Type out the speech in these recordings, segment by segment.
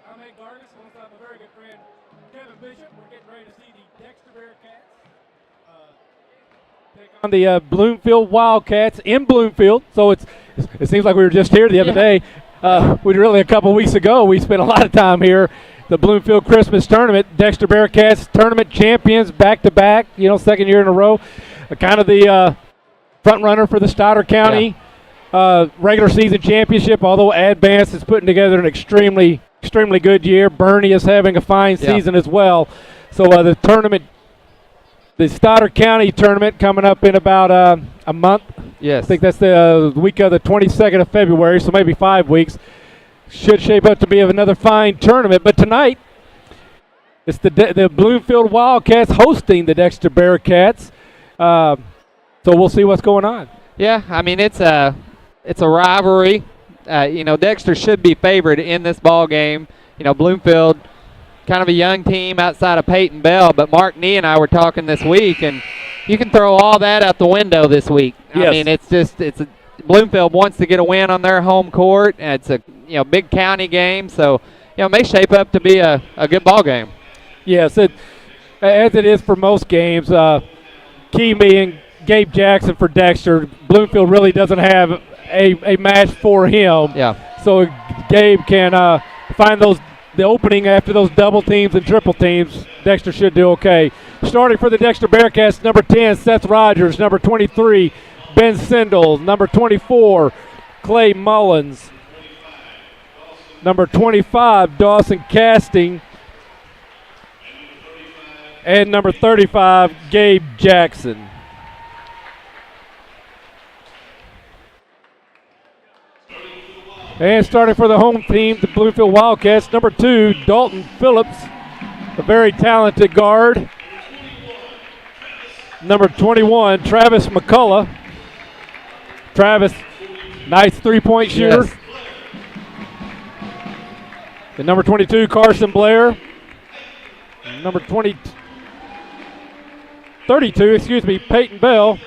I'm Ed Gargis, alongside my very good friend Kevin Bishop. We're getting ready to see the Dexter Bearcats take on the Bloomfield Wildcats in Bloomfield. So it seems like we were just here the other day. A couple weeks ago, we spent a lot of time here. The Bloomfield Christmas Tournament, Dexter Bearcats tournament champions back-to-back, second year in a row. Kind of the front runner for the Stoddard County regular season championship, although Advance is putting together an extremely good year. Bernie is having a fine season as well. So the tournament, the Stoddard County tournament coming up in about a month. Yes. I think that's the week of the 22nd of February, so maybe 5 weeks. Should shape up to be another fine tournament. But tonight, it's the Bloomfield Wildcats hosting the Dexter Bearcats. So we'll see what's going on. Yeah, I mean, it's a rivalry. Dexter should be favored in this ball game. Bloomfield, kind of a young team outside of Peyton Bell, but Mark Nee and I were talking this week, and you can throw all that out the window this week. Yes. I mean, Bloomfield wants to get a win on their home court, and it's a big county game, so it may shape up to be a good ball game. Yes, as it is for most games. Keamy and Gabe Jackson for Dexter. Bloomfield really doesn't have a match for him. Yeah. So Gabe can find the opening after those double teams and triple teams. Dexter should do okay. Starting for the Dexter Bearcats, number 10, Seth Rogers. Number 23, Ben Sindel. Number 24, Clay Mullins. Number 25, Dawson Casting. And number 35, Gabe Jackson. And starting for the home team, the Bloomfield Wildcats, number 2, Dalton Phillips, a very talented guard. Number 21, Travis McCullough. Travis, nice three-point shooter. Yes. And number 22, Carson Blair. Number 32, Peyton Bell.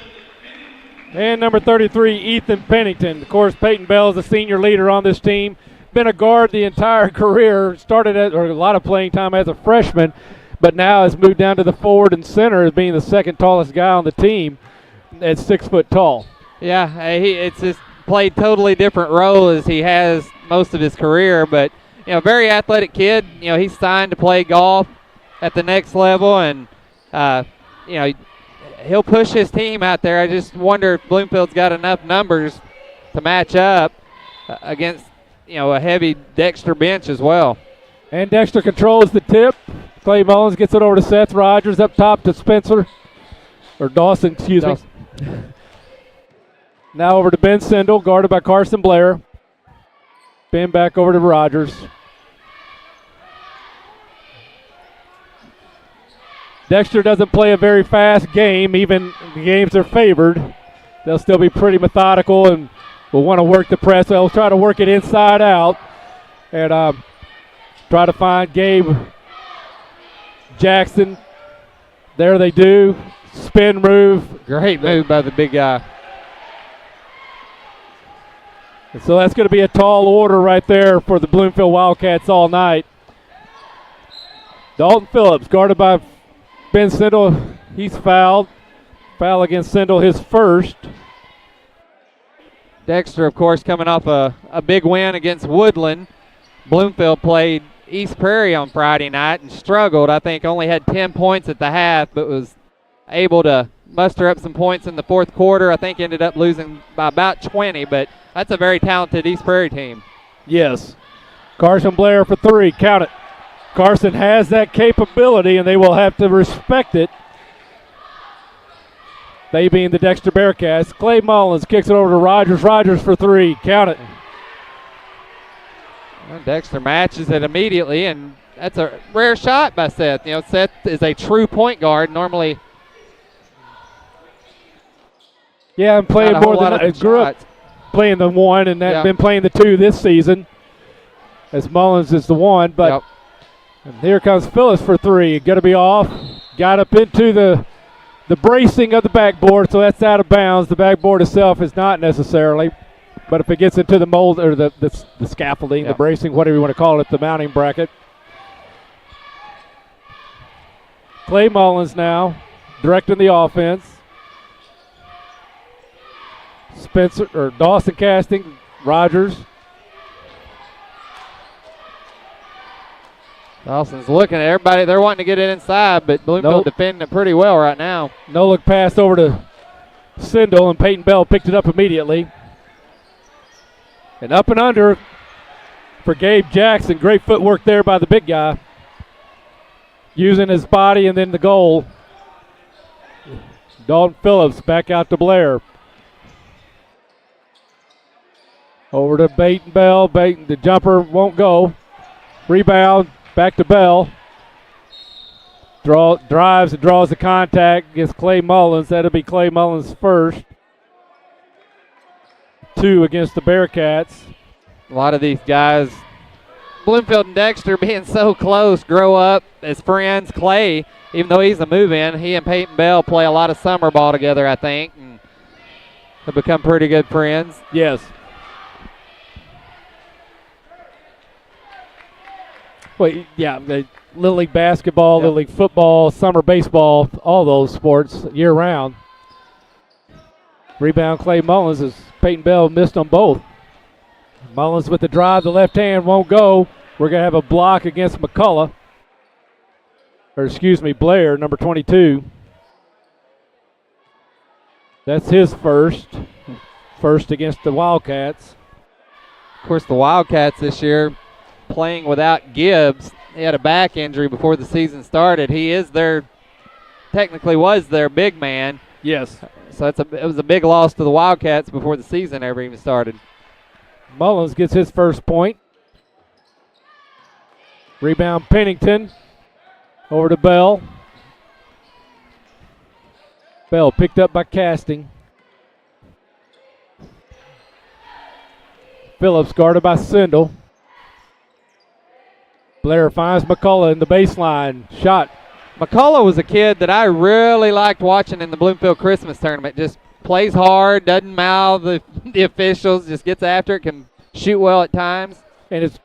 And number 33, Ethan Pennington. Of course, Peyton Bell is the senior leader on this team. Been a guard the entire career. Started a lot of playing time as a freshman, but now has moved down to the forward and center as being the second tallest guy on the team at 6 foot tall. Yeah, it's just played totally different role as he has most of his career, but very athletic kid. He's signed to play golf at the next level, and he'll push his team out there. I just wonder if Bloomfield's got enough numbers to match up against a heavy Dexter bench as well. And Dexter controls the tip. Clay Mullins gets it over to Seth Rogers, up top to Spencer, or Dawson, excuse me. Now over to Ben Sindel, guarded by Carson Blair. Ben back over to Rogers. Dexter doesn't play a very fast game, even the games they're favored. They'll still be pretty methodical and will want to work the press. They'll try to work it inside out and try to find Gabe Jackson. There they do. Spin move. Great move by the big guy. And so that's going to be a tall order right there for the Bloomfield Wildcats all night. Dalton Phillips, guarded by Ben Sindel. He's fouled. Foul against Sindel, his first. Dexter, of course, coming off a big win against Woodland. Bloomfield played East Prairie on Friday night and struggled. I think only had 10 points at the half, but was able to muster up some points in the fourth quarter. I think ended up losing by about 20, but that's a very talented East Prairie team. Yes. Carson Blair for three. Count it. Carson has that capability, and they will have to respect it. They being the Dexter Bearcats. Clay Mullins kicks it over to Rogers. Rogers for three. Count it. Well, Dexter matches it immediately, and that's a rare shot by Seth. Seth is a true point guard. Normally, yeah, I'm playing more than I grew up playing the one, and been playing the two this season. As Mullins is the one, but and here comes Phillips for three. Going to be off. Got up into the bracing of the backboard, so that's out of bounds. The backboard itself is not necessarily. But if it gets into the mold or the scaffolding, the bracing, whatever you want to call it, the mounting bracket. Clay Mullins now directing the offense. Dawson casting, Rogers. Dawson's looking at everybody. They're wanting to get it inside, but Bloomfield defending it pretty well right now. No look pass over to Sindel, and Peyton Bell picked it up immediately. And up and under for Gabe Jackson. Great footwork there by the big guy. Using his body and then the goal. Dalton Phillips back out to Blair. Over to Peyton Bell. The jumper won't go. Rebound. Back to Bell. Drives and draws the contact. Gets Clay Mullins. That'll be Clay Mullins first. 2 against the Bearcats. A lot of these guys, Bloomfield and Dexter being so close, grow up as friends. Clay, even though he's a move-in, he and Peyton Bell play a lot of summer ball together, I think, and have become pretty good friends. Yes. Well, yeah, Little League basketball, Little League football, summer baseball, all those sports year-round. Rebound Clay Mullins as Peyton Bell missed on both. Mullins with the drive, the left hand won't go. We're going to have a block against McCullough. Blair, number 22. That's his first against the Wildcats. Of course, the Wildcats this year playing without Gibbs. He had a back injury before the season started. He is technically was their big man. Yes. So it was a big loss to the Wildcats before the season ever even started. Mullins gets his first point. Rebound Pennington. Over to Bell. Bell picked up by Casting. Phillips guarded by Sindel. Blair finds McCullough in the baseline. Shot. McCullough was a kid that I really liked watching in the Bloomfield Christmas tournament. Just plays hard, doesn't mouth the officials, just gets after it, can shoot well at times. And it's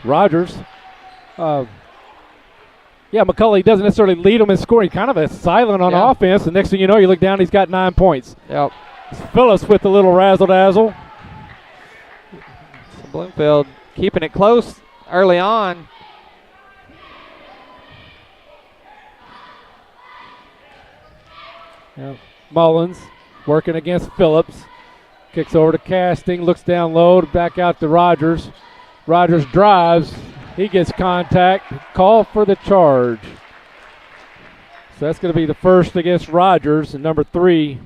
Rogers. McCullough doesn't necessarily lead them in scoring. Kind of a silent on offense. The next thing you know, you look down, he's got 9 points. Yep. Phillips with a little razzle-dazzle. So Bloomfield keeping it close early on. Mullins working against Phillips. Kicks over to Casting, looks down low, back out to Rogers. Rogers drives. He gets contact. Call for the charge. So that's going to be the first against Rogers and number 3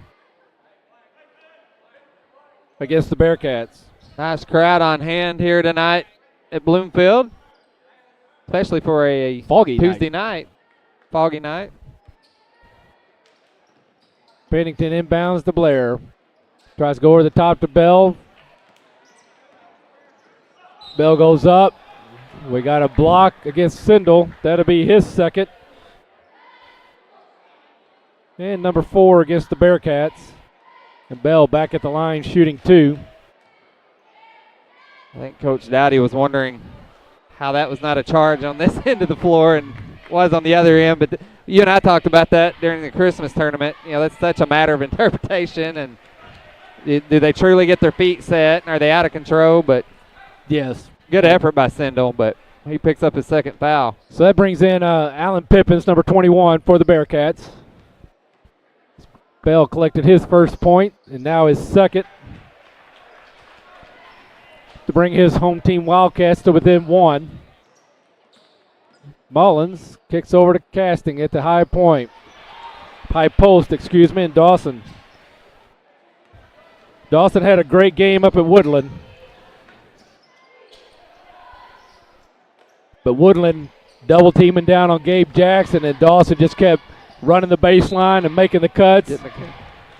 against the Bearcats. Nice crowd on hand here tonight at Bloomfield, especially for a foggy Tuesday night. Foggy night. Pennington inbounds to Blair. Tries to go over the top to Bell. Bell goes up. We got a block against Sindel. That'll be his second. And number 4 against the Bearcats. And Bell back at the line shooting 2. I think Coach Dowdy was wondering how that was not a charge on this end of the floor and was on the other end. But you and I talked about that during the Christmas tournament. You know, that's such a matter of interpretation. And do they truly get their feet set? Are they out of control? But yes, good effort by Sindel, but he picks up his second foul. So that brings in Alan Pippins, number 21, for the Bearcats. Bell collected his first point, and now his second, to bring his home team Wildcats to within 1. Mullins kicks over to Casting at the high post, and Dawson. Dawson had a great game up at Woodland. But Woodland double teaming down on Gabe Jackson, and Dawson just kept running the baseline and making the cuts.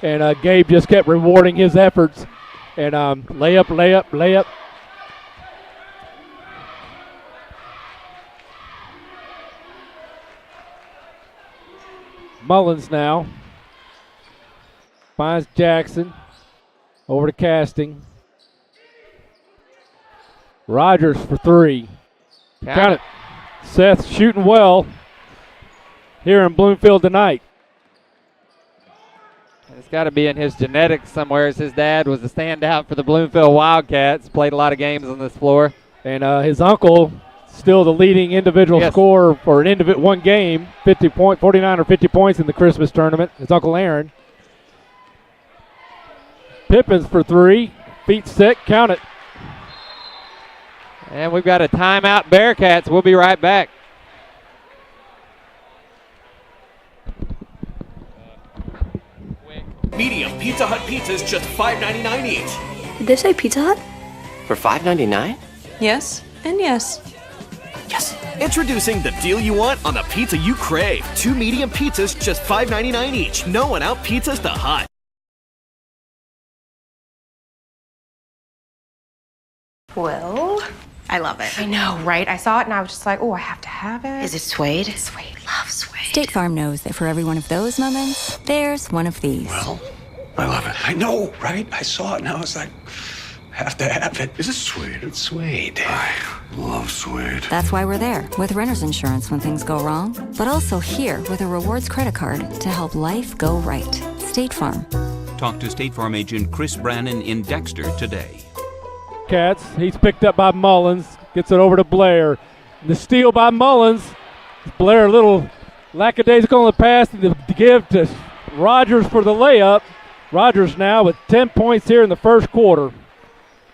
And Gabe just kept rewarding his efforts. And layup. Mullins now finds Jackson Over to Casting. Rogers for three. Count it. Seth shooting well here in Bloomfield tonight. It's got to be in his genetics somewhere, as his dad was a standout for the Bloomfield Wildcats. Played a lot of games on this floor. And his uncle, still the leading individual scorer for one game, 49 or 50 points in the Christmas tournament. His Uncle Aaron. Pippins for three. Feet set. Count it. And we've got a timeout, Bearcats. We'll be right back. Medium Pizza Hut pizzas, just $5.99 each. Did they say Pizza Hut? For $5.99? Yes, and yes. Yes. Introducing the deal you want on the pizza you crave. 2 medium pizzas, just $5.99 each. No one out pizzas the Hut. Well, I love it. I know, right? I saw it and I was just like, oh, I have to have it. Is it suede? Suede. Love suede. State Farm knows that for every one of those moments, there's one of these. Well, I love it. I know, right? I saw it and I was like, have to have it. Is it suede? It's suede. I love suede. That's why we're there with renter's insurance when things go wrong, but also here with a rewards credit card to help life go right. State Farm. Talk to State Farm agent Chris Brannon in Dexter today. Cats, he's picked up by Mullins, gets it over to Blair. The steal by Mullins. Blair a little lackadaisical on the pass to give to Rogers for the layup. Rogers now with 10 points here in the first quarter.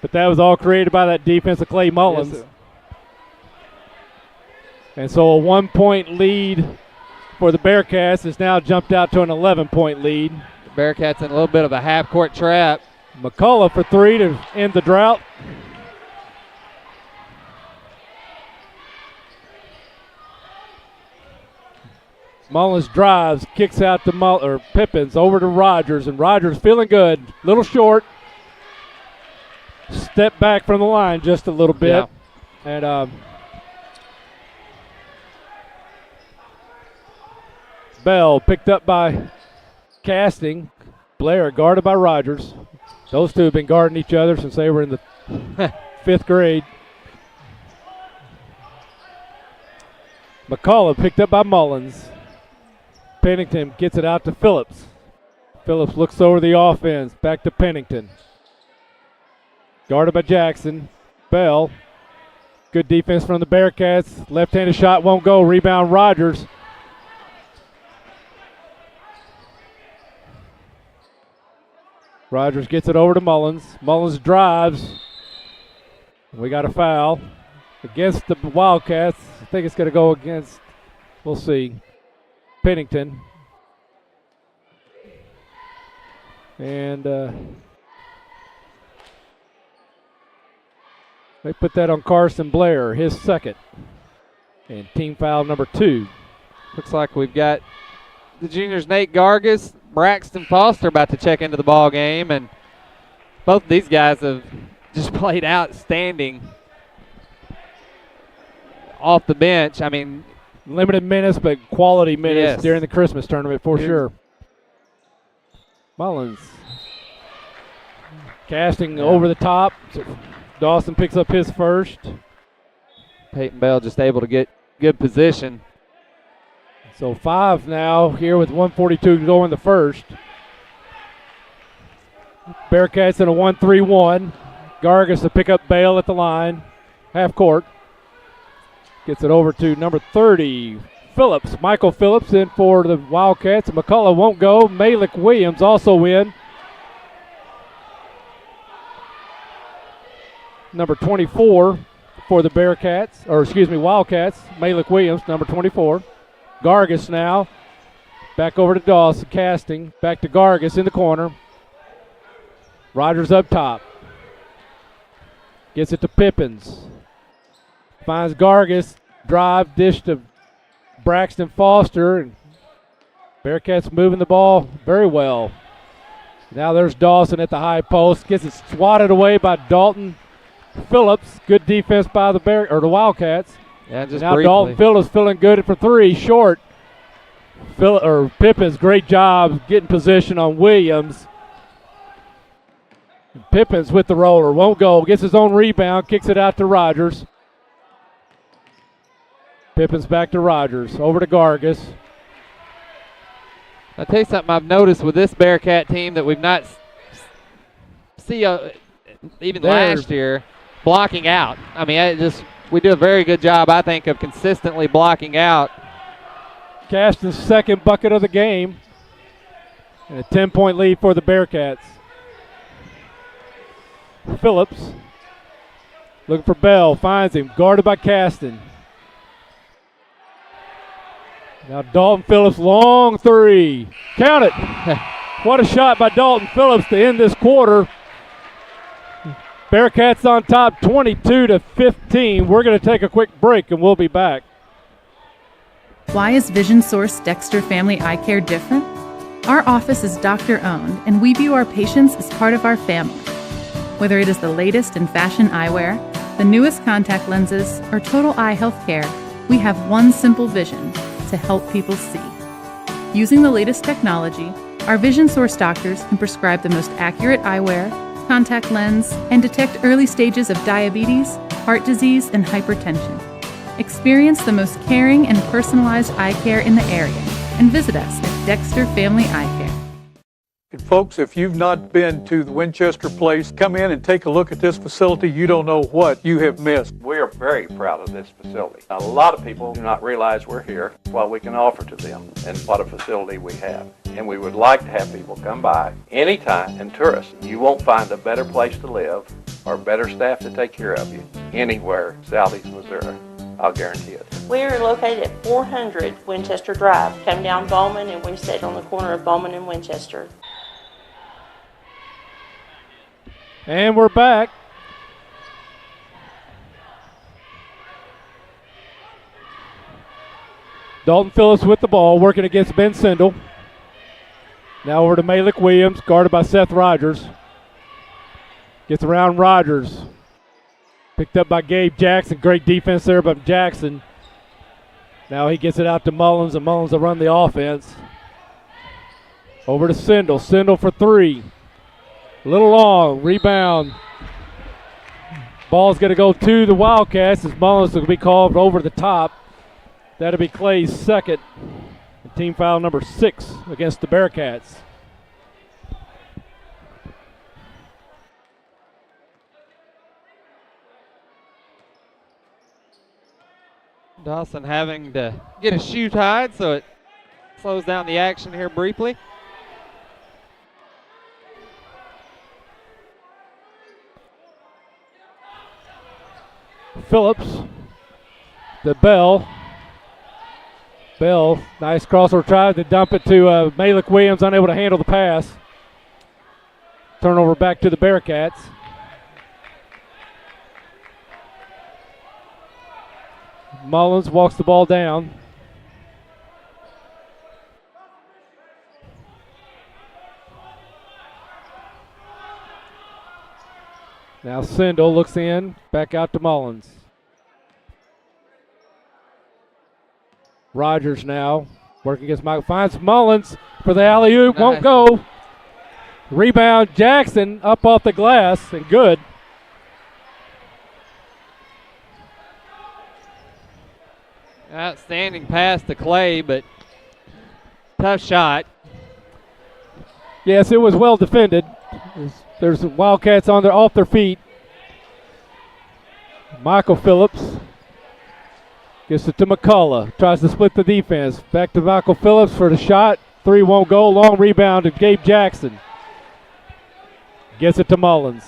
But that was all created by that defense of Clay Mullins. Yes, and so a 1-point lead for the Bearcats has now jumped out to an 11-point lead. The Bearcats in a little bit of a half-court trap. McCullough for three to end the drought. Mullins drives, kicks out to Pippins over to Rogers, and Rogers feeling good. Little short. Step back from the line just a little bit. Yeah. And Bell picked up by Casting. Blair guarded by Rogers. Those two have been guarding each other since they were in the 5th grade. McCullough picked up by Mullins. Pennington gets it out to Phillips. Phillips looks over the offense. Back to Pennington. Guarded by Jackson. Bell. Good defense from the Bearcats. Left-handed shot won't go. Rebound Rogers. Rogers gets it over to Mullins. Mullins drives. We got a foul against the Wildcats. I think it's going to go against, we'll see, Pennington. And they put that on Carson Blair, his second. And team foul number 2. Looks like we've got the juniors Nate Gargis, Braxton Foster about to check into the ball game, and both of these guys have just played outstanding off the bench. I mean, limited minutes, but quality minutes during the Christmas tournament for sure. Mullins casting over the top. So Dawson picks up his first. Peyton Bell just able to get good position. So 5 now here with 1:42 to go in the first. Bearcats in a 1-3-1. Gargis to pick up Bale at the line. Half court. Gets it over to number 30, Phillips. Michael Phillips in for the Wildcats. McCullough won't go. Malik Williams also in. Number 24 for the Wildcats. Malik Williams, number 24. Gargis now. Back over to Dawson, casting. Back to Gargis in the corner. Rogers up top. Gets it to Pippins. Finds Gargis. Drive, dish to Braxton Foster. And Bearcats moving the ball very well. Now there's Dawson at the high post. Gets it swatted away by Dalton Phillips. Good defense by the Wildcats. Yeah, just now briefly. Dalton Phillips feeling good for 3. Short. Pippins, great job getting position on Williams. Pippins with the roller, won't go, gets his own rebound, kicks it out to Rogers. Pippins back to Rogers, over to Gargis. I'll tell you something I've noticed with this Bearcat team that we've not see even last year, blocking out. I mean, we do a very good job, I think, of consistently blocking out. Caston's second bucket of the game. And a 10-point lead for the Bearcats. Phillips looking for Bell, finds him, guarded by Caston. Now Dalton Phillips, long three. Count it. What a shot by Dalton Phillips to end this quarter. Bearcats on top 22-15. We're going to take a quick break and we'll be back. Why is Vision Source Dexter Family Eye Care different? Our office is doctor-owned, and we view our patients as part of our family. Whether it is the latest in fashion eyewear, the newest contact lenses, or total eye health care, we have one simple vision: to help people see. Using the latest technology, our Vision Source doctors can prescribe the most accurate eyewear, contact lens, and detect early stages of diabetes, heart disease, and hypertension. Experience the most caring and personalized eye care in the area and visit us at Dexter Family Eye Care. And folks, if you've not been to the Winchester Place, come in and take a look at this facility. You don't know what you have missed. We are very proud of this facility. A lot of people do not realize we're here, what we can offer to them, and what a facility we have. And we would like to have people come by anytime and tour us. You won't find a better place to live or better staff to take care of you anywhere southeast Missouri. I'll guarantee it. We are located at 400 Winchester Drive. Come down Bowman and we sit on the corner of Bowman and Winchester. And we're back. Dalton Phillips with the ball, working against Ben Sindel. Now over to Malik Williams, guarded by Seth Rogers. Gets around Rogers. Picked up by Gabe Jackson. Great defense there by Jackson. Now he gets it out to Mullins, and Mullins will run the offense. Over to Sindel. Sindel for three. A little long. Rebound. Ball's going to go to the Wildcats as Mullins will be called over the top. That'll be Clay's second. Team foul number 6 against the Bearcats. Dawson having to get his shoe tied, so it slows down the action here briefly. Phillips, the Bell, nice crossover, tried to dump it to Malik Williams, unable to handle the pass. Turnover back to the Bearcats. Mullins walks the ball down. Now Sindel looks in, back out to Mullins. Rogers now working against Michael, finds Mullins for the alley-oop, nice. Won't go. Rebound, Jackson up off the glass, and good. Outstanding pass to Clay, but tough shot. Yes, it was well defended. There's Wildcats off their feet. Michael Phillips gets it to McCullough. Tries to split the defense. Back to Michael Phillips for the shot. Three won't go. Long rebound to Gabe Jackson. Gets it to Mullins.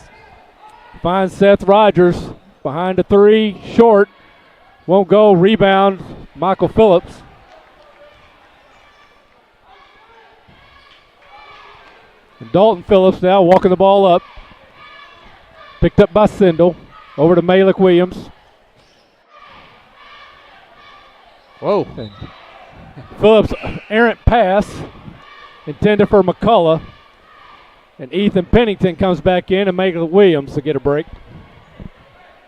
Finds Seth Rogers behind the three. Short. Won't go. Rebound. Michael Phillips. And Dalton Phillips now walking the ball up. Picked up by Sindel. Over to Malik Williams. Whoa. And Phillips, errant pass intended for McCullough. And Ethan Pennington comes back in and Malik Williams to get a break.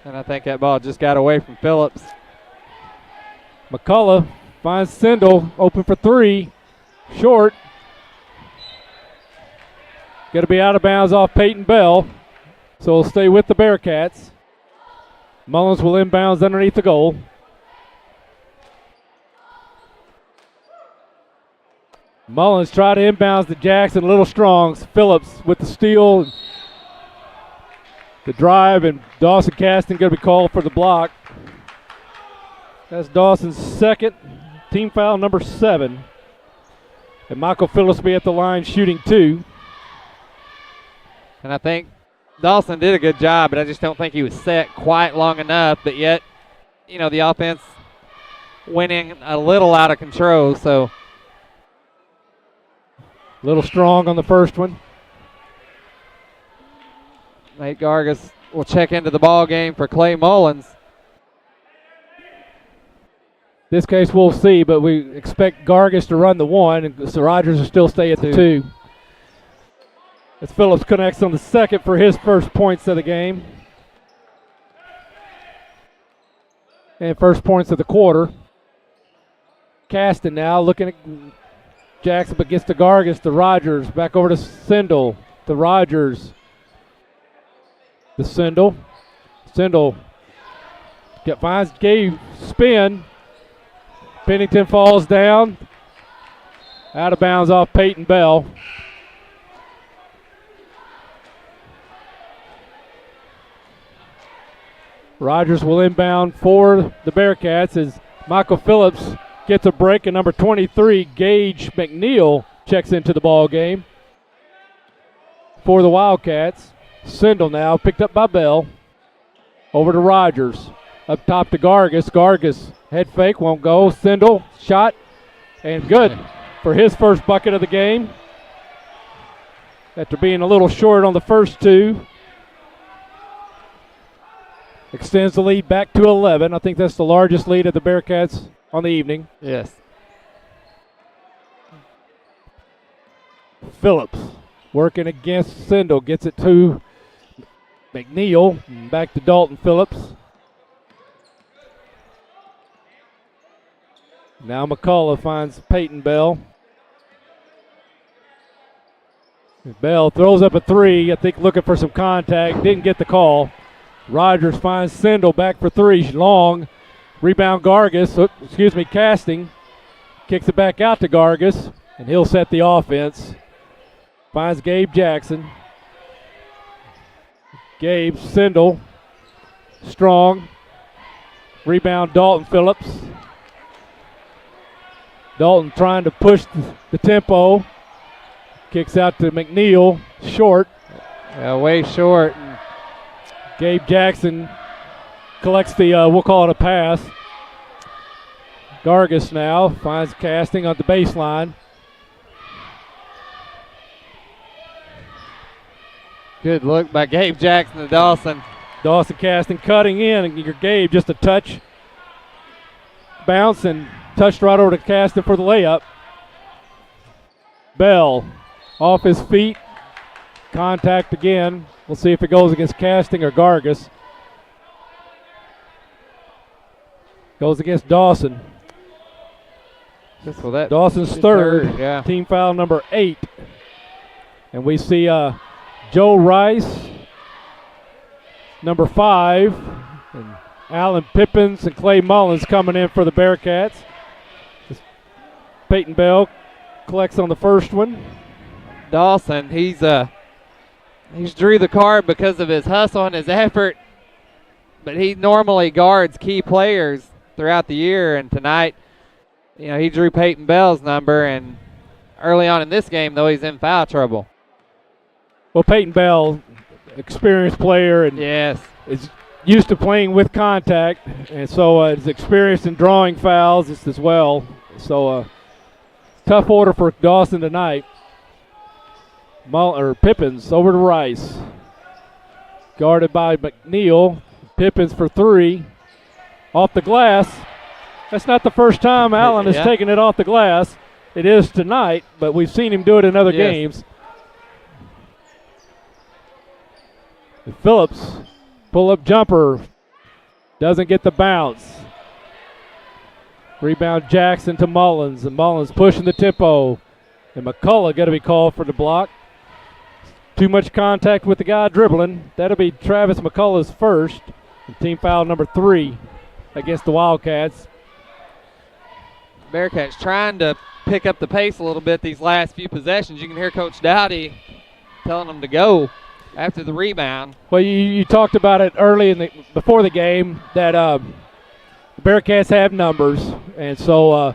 And I think that ball just got away from Phillips. McCullough finds Sindel open for three. Short. Going to be out of bounds off Peyton Bell. So we'll stay with the Bearcats. Mullins will inbounds underneath the goal. Mullins tried to inbounds to Jackson, a little strong. Phillips with the steal. The drive, and Dawson Caston going to be called for the block. That's Dawson's second, team foul number 7. And Michael Phillips will be at the line shooting 2. And I think Dawson did a good job, but I just don't think he was set quite long enough. But yet, you know, the offense went in a little out of control, so. A little strong on the first one. Nate Gargis will check into the ball game for Clay Mullins. This case we'll see, but we expect Gargis to run the 1, and so Rogers will still stay at the 2. As Phillips connects on the second for his first points of the game. And first points of the quarter. Caston now looking at Jackson, but gets to Gargis, to Rogers, back over to Sindel, to Rogers. The Sindel. Sindel finds Gabe spin. Pennington falls down. Out of bounds off Peyton Bell. Rogers will inbound for the Bearcats as Michael Phillips gets a break, and number 23, Gage McNeil, checks into the ball game for the Wildcats. Sindel now picked up by Bell. Over to Rogers. Up top to Gargis. Gargis head fake, won't go. Sindel, shot, and good for his first bucket of the game. After being a little short on the first 2. Extends the lead back to 11. I think that's the largest lead of the Bearcats on the evening. Yes. Phillips working against Sindel. Gets it to McNeil. Back to Dalton Phillips. Now McCullough finds Peyton Bell. Bell throws up a 3. I think looking for some contact. Didn't get the call. Rogers finds Sindel back for 3. Long. Rebound Gargis. Casting. Kicks it back out to Gargis. And he'll set the offense. Finds Gabe Jackson. Gabe, Sindel. Strong. Rebound Dalton Phillips. Dalton trying to push the tempo. Kicks out to McNeil. Short. Way short. Gabe Jackson collects the, we'll call it a pass. Gargis now finds Casting on the baseline. Good look by Gabe Jackson to Dawson. Dawson Casting cutting in, and your Gabe just a touch. Bounce and touched right over to Casting for the layup. Bell off his feet. Contact again. We'll see if it goes against Casting or Gargis. Goes against Dawson. Dawson's third. Yeah. Team foul number 8. And we see Joe Rice, number 5, and Alan Pippins and Clay Mullins coming in for the Bearcats. Peyton Bell collects on the first one. Dawson, he's drew the card because of his hustle and his effort, but he normally guards key players throughout the year, and tonight, you know, he drew Peyton Bell's number, and early on in this game, though, he's in foul trouble. Well, Peyton Bell, experienced player, and is used to playing with contact, and so is experienced in drawing fouls as well. So tough order for Dawson tonight. Pippins over to Rice. Guarded by McNeil. Pippins for 3. Off the glass. That's not the first time Allen has taken it off the glass. It is tonight, but we've seen him do it in other games. Phillips, pull-up jumper. Doesn't get the bounce. Rebound Jackson to Mullins, and Mullins pushing the tempo. And McCullough got to be called for the block. Too much contact with the guy dribbling. That'll be Travis McCullough's first. And team foul number 3 against the Wildcats. Bearcats trying to pick up the pace a little bit these last few possessions. You can hear Coach Dowdy telling them to go after the rebound. Well, you talked about it early before the game that the Bearcats have numbers, and so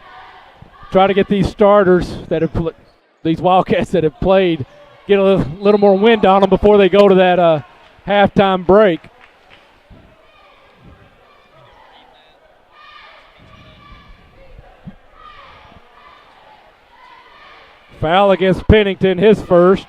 try to get these starters that have these Wildcats that have played get a little more wind on them before they go to that halftime break. Foul against Pennington, his first.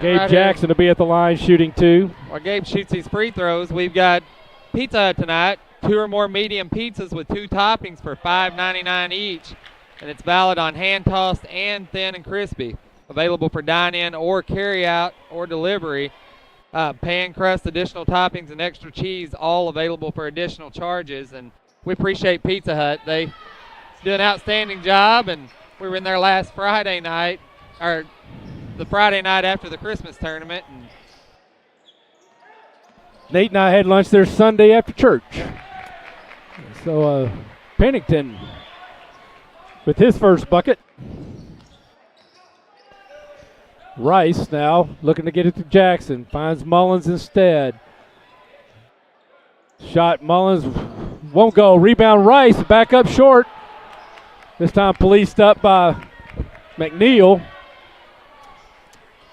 Gabe Jackson to be at the line shooting 2. While Gabe shoots these free throws, we've got Pizza Hut tonight. 2 or more medium pizzas with 2 toppings for $5.99 each. And it's valid on hand-tossed and thin and crispy. Available for dine-in or carry-out or delivery. Pan crust, additional toppings, and extra cheese, all available for additional charges. And we appreciate Pizza Hut. They do an outstanding job, and we were in there last Friday night, or the Friday night after the Christmas tournament. And Nate and I had lunch there Sunday after church. So Pennington with his first bucket. Rice now looking to get it to Jackson. Finds Mullins instead. Shot Mullins won't go. Rebound Rice. Back up short. This time policed up by McNeil.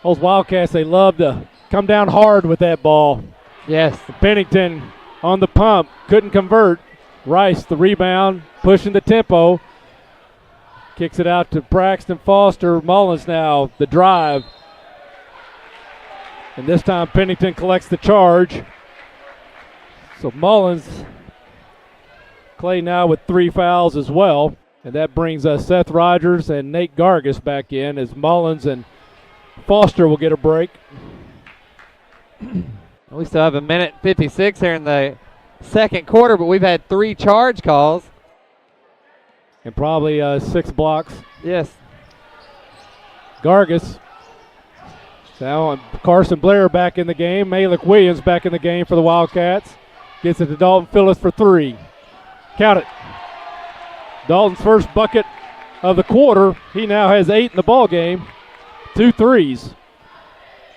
Those Wildcats, they love to come down hard with that ball. Yes. Pennington on the pump. Couldn't convert. Rice, the rebound, pushing the tempo. Kicks it out to Braxton Foster. Mullins now, the drive. And this time Pennington collects the charge. So Mullins, Clay now with 3 fouls as well. And that brings Seth Rogers and Nate Gargis back in as Mullins and Foster will get a break. We still have 1:56 here in the second quarter, but we've had 3 charge calls. And probably 6 blocks. Yes. Gargis. Now Carson Blair back in the game. Malik Williams back in the game for the Wildcats. Gets it to Dalton Phillips for 3. Count it. Dalton's first bucket of the quarter. He now has 8 in the ball game. 2 threes.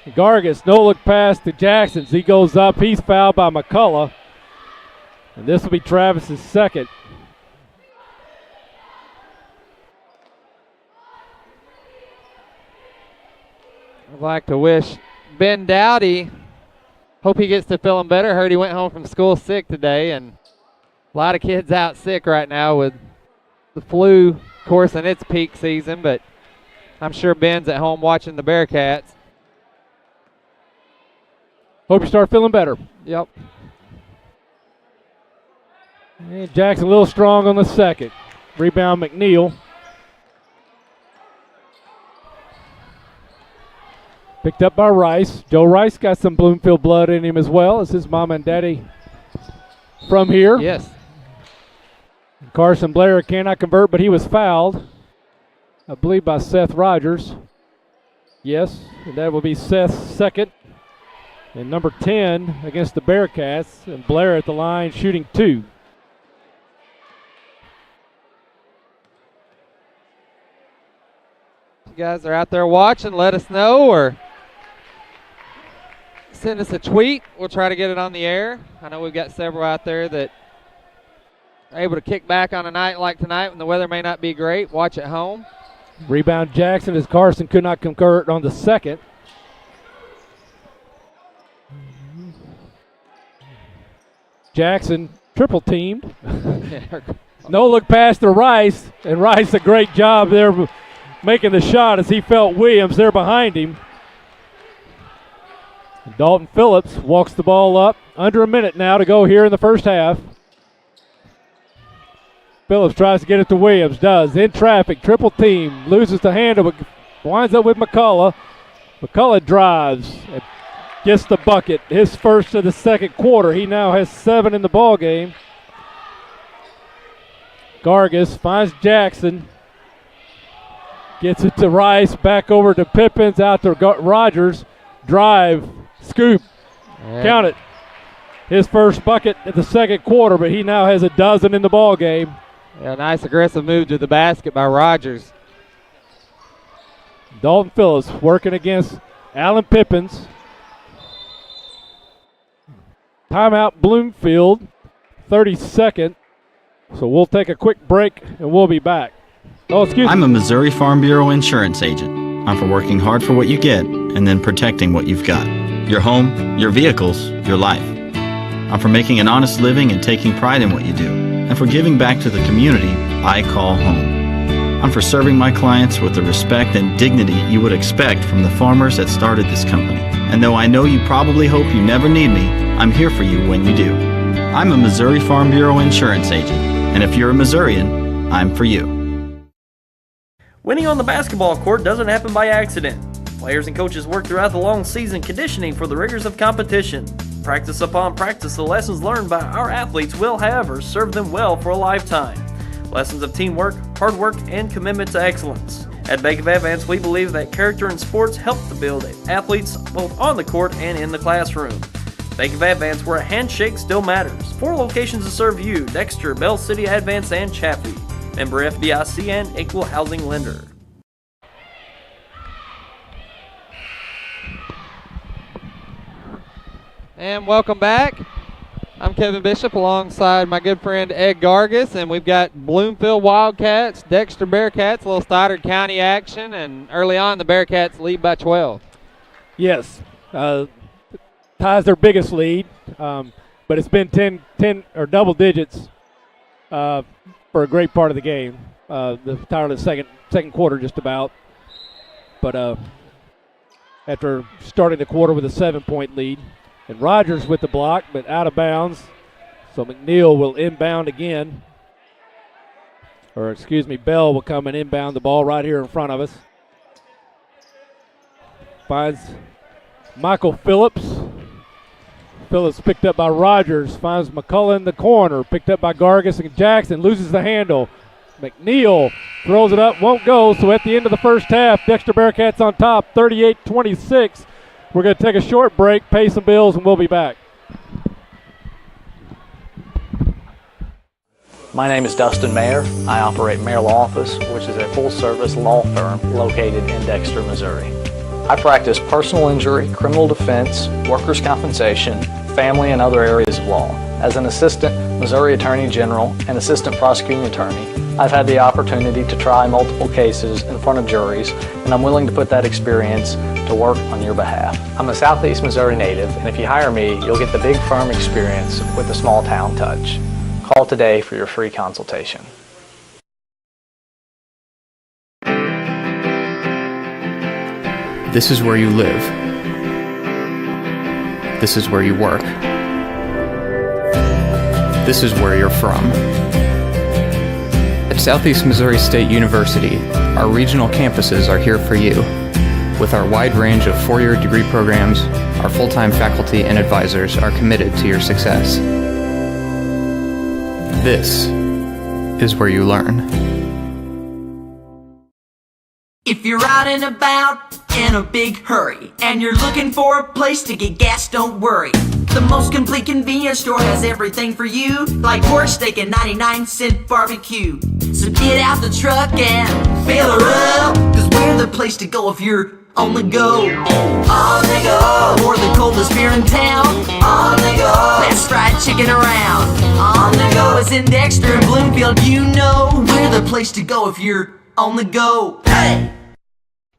Gargis, no look pass to Jackson. He goes up. He's fouled by McCullough. And this will be Travis's second. I'd like to wish Ben Dowdy, hope he gets to feeling better. Heard he went home from school sick today, and a lot of kids out sick right now with the flu, of course, in its peak season, but I'm sure Ben's at home watching the Bearcats. Hope you start feeling better. Yep. And Jackson a little strong on the second. Rebound McNeil. Picked up by Rice. Joe Rice got some Bloomfield blood in him as well. Is his mom and daddy from here? Yes. Carson Blair cannot convert, but he was fouled, I believe, by Seth Rogers. Yes, and that will be Seth's second. And number 10 against the Bearcats, and Blair at the line shooting 2. If you guys are out there watching, let us know or send us a tweet. We'll try to get it on the air. I know we've got several out there that are able to kick back on a night like tonight when the weather may not be great. Watch at home. Rebound Jackson as Carson could not convert on the second. Jackson triple teamed. No look pass to Rice, and Rice a great job there making the shot as he felt Williams there behind him. Dalton Phillips walks the ball up. Under a minute now to go here in the first half. Phillips tries to get it to Williams, does. In traffic, triple team, loses the handle, but winds up with McCullough. McCullough drives and gets the bucket. His first of the second quarter. He now has 7 in the ball game. Gargis finds Jackson. Gets it to Rice, back over to Pippins, out to Rogers. Drive, scoop, count it. His first bucket at the second quarter, but he now has a dozen in the ball game. Yeah, nice aggressive move to the basket by Rogers. Dalton Phillips working against Alan Pippins. Timeout Bloomfield, 32nd. So we'll take a quick break and we'll be back. Oh, excuse me. I'm a Missouri Farm Bureau insurance agent. I'm for working hard for what you get and then protecting what you've got. Your home, your vehicles, your life. I'm for making an honest living and taking pride in what you do, and for giving back to the community I call home. I'm for serving my clients with the respect and dignity you would expect from the farmers that started this company. And though I know you probably hope you never need me, I'm here for you when you do. I'm a Missouri Farm Bureau insurance agent, and if you're a Missourian, I'm for you. Winning on the basketball court doesn't happen by accident. Players and coaches work throughout the long season conditioning for the rigors of competition. Practice upon practice, the lessons learned by our athletes will, however, serve them well for a lifetime. Lessons of teamwork, hard work, and commitment to excellence. At Bank of Advance, we believe that character in sports help to build athletes both on the court and in the classroom. Bank of Advance, where a handshake still matters. 4 locations to serve you: Dexter, Bell City, Advance, and Chaffee. Member FDIC and equal housing lender. And welcome back. I'm Kevin Bishop alongside my good friend Ed Gargis, and we've got Bloomfield Wildcats, Dexter Bearcats, a little Stoddard County action, and early on the Bearcats lead by 12. Yes, ties their biggest lead, but it's been 10 or double digits for a great part of the game. The entire second quarter just about. But after starting the quarter with a 7-point lead. And Rogers with the block, but out of bounds. So McNeil will inbound again. Or excuse me, Bell will come and inbound the ball right here in front of us. Finds Michael Phillips. Phillips picked up by Rogers. Finds McCullough in the corner. Picked up by Gargis and Jackson. Loses the handle. McNeil throws it up, won't go. So at the end of the first half, Dexter Bearcats on top, 38-26. We're going to take a short break, pay some bills, and we'll be back. My name is Dustin Mayer. I operate Mayer Law Office, which is a full-service law firm located in Dexter, Missouri. I practice personal injury, criminal defense, workers' compensation, family, and other areas of law. As an assistant Missouri Attorney General and assistant prosecuting attorney, I've had the opportunity to try multiple cases in front of juries, and I'm willing to put that experience to work on your behalf. I'm a Southeast Missouri native, and if you hire me, you'll get the big firm experience with the small town touch. Call today for your free consultation. This is where you live. This is where you work. This is where you're from. At Southeast Missouri State University, our regional campuses are here for you. With our wide range of 4-year degree programs, our full-time faculty and advisors are committed to your success. This is where you learn. If you're out and about in a big hurry and you're looking for a place to get gas, don't worry. The most complete convenience store has everything for you, like pork steak and 99-cent barbecue. So get out the truck and fill her up, cause we're the place to go if you're on the go. On the go, or the coldest beer in town. On the go, best fried chicken around. On the go is in Dexter and Bloomfield, you know. We're the place to go if you're on the go. Hey!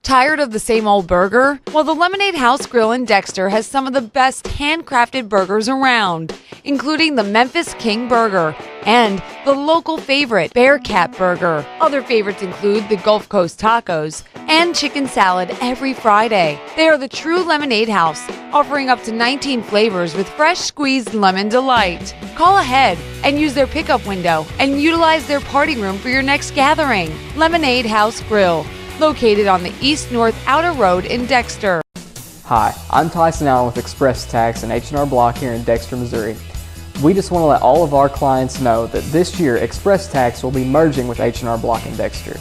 Tired of the same old burger? Well, the Lemonade House Grill in Dexter has some of the best handcrafted burgers around, including the Memphis King Burger and the local favorite Bearcat Burger. Other favorites include the Gulf Coast Tacos and chicken salad every Friday. They are the true Lemonade House, offering up to 19 flavors with fresh squeezed lemon delight. Call ahead and use their pickup window and utilize their party room for your next gathering. Lemonade House Grill, located on the east-north outer road in Dexter. Hi, I'm Tyson Allen with Express Tax and H&R Block here in Dexter, Missouri. We just want to let all of our clients know that this year Express Tax will be merging with H&R Block in Dexter.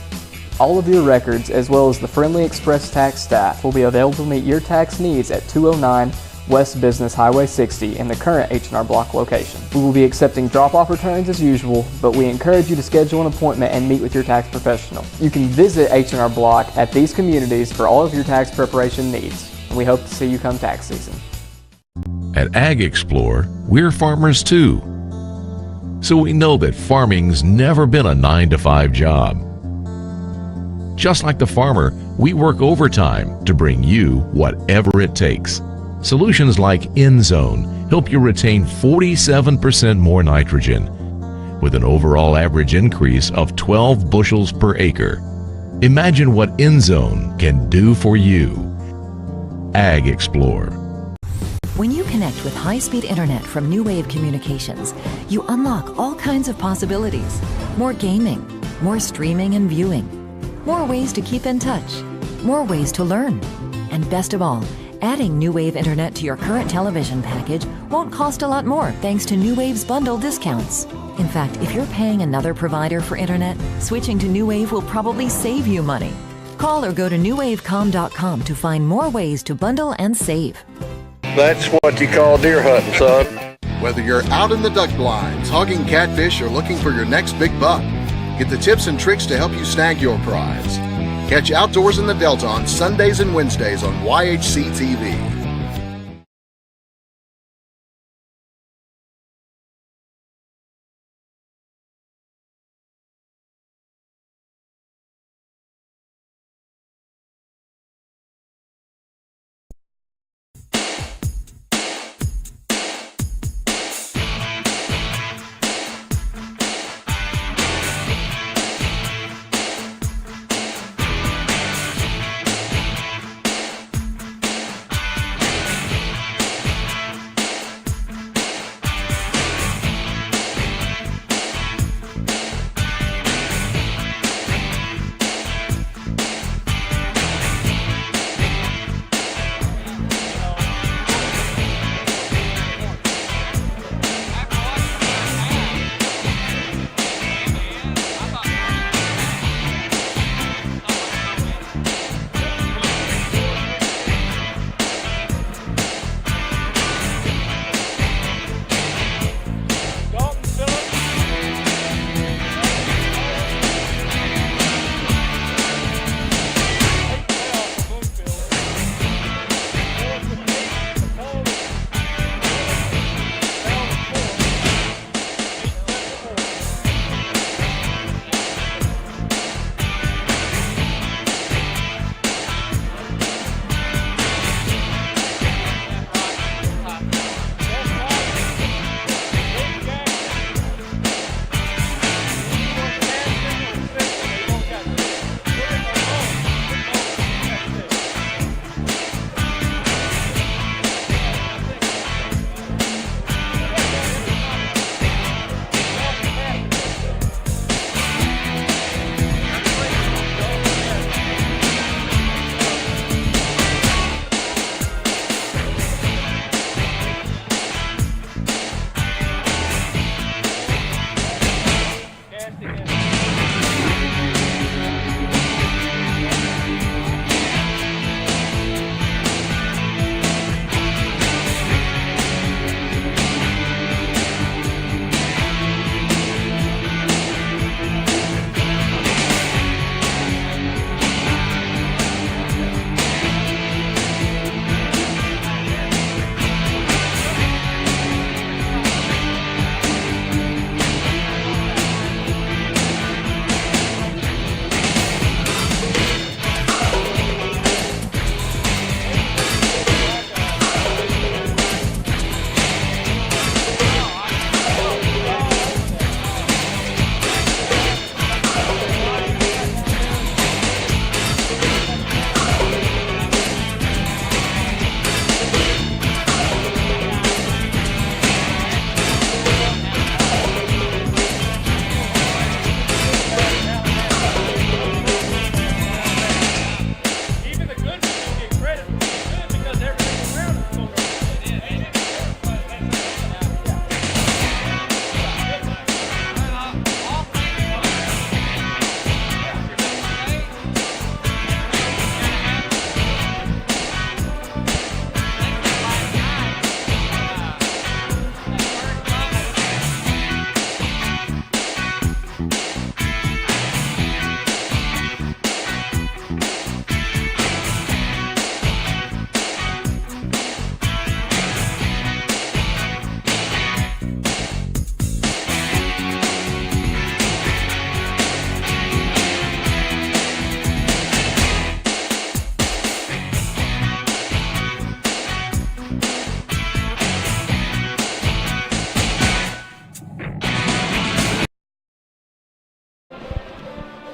All of your records, as well as the friendly Express Tax staff, will be available to meet your tax needs at 209 West Business Highway 60 in the current H&R Block location. We will be accepting drop-off returns as usual, but we encourage you to schedule an appointment and meet with your tax professional. You can visit H&R Block at these communities for all of your tax preparation needs, and we hope to see you come tax season. At Ag Explore, we're farmers too. So we know that farming's never been a 9-to-5 job. Just like the farmer, we work overtime to bring you whatever it takes. Solutions like InZone help you retain 47% more nitrogen, with an overall average increase of 12 bushels per acre. Imagine what InZone can do for you. Ag Explore. When you connect with high-speed internet from New Wave Communications, you unlock all kinds of possibilities. More gaming, more streaming and viewing, more ways to keep in touch, more ways to learn, and best of all, adding New Wave Internet to your current television package won't cost a lot more thanks to New Wave's bundle discounts. In fact, if you're paying another provider for internet, switching to New Wave will probably save you money. Call or go to newwavecom.com to find more ways to bundle and save. That's what you call deer hunting, son. Whether you're out in the duck blinds, hogging catfish, or looking for your next big buck, get the tips and tricks to help you snag your prize. Catch Outdoors in the Delta on Sundays and Wednesdays on YHC TV.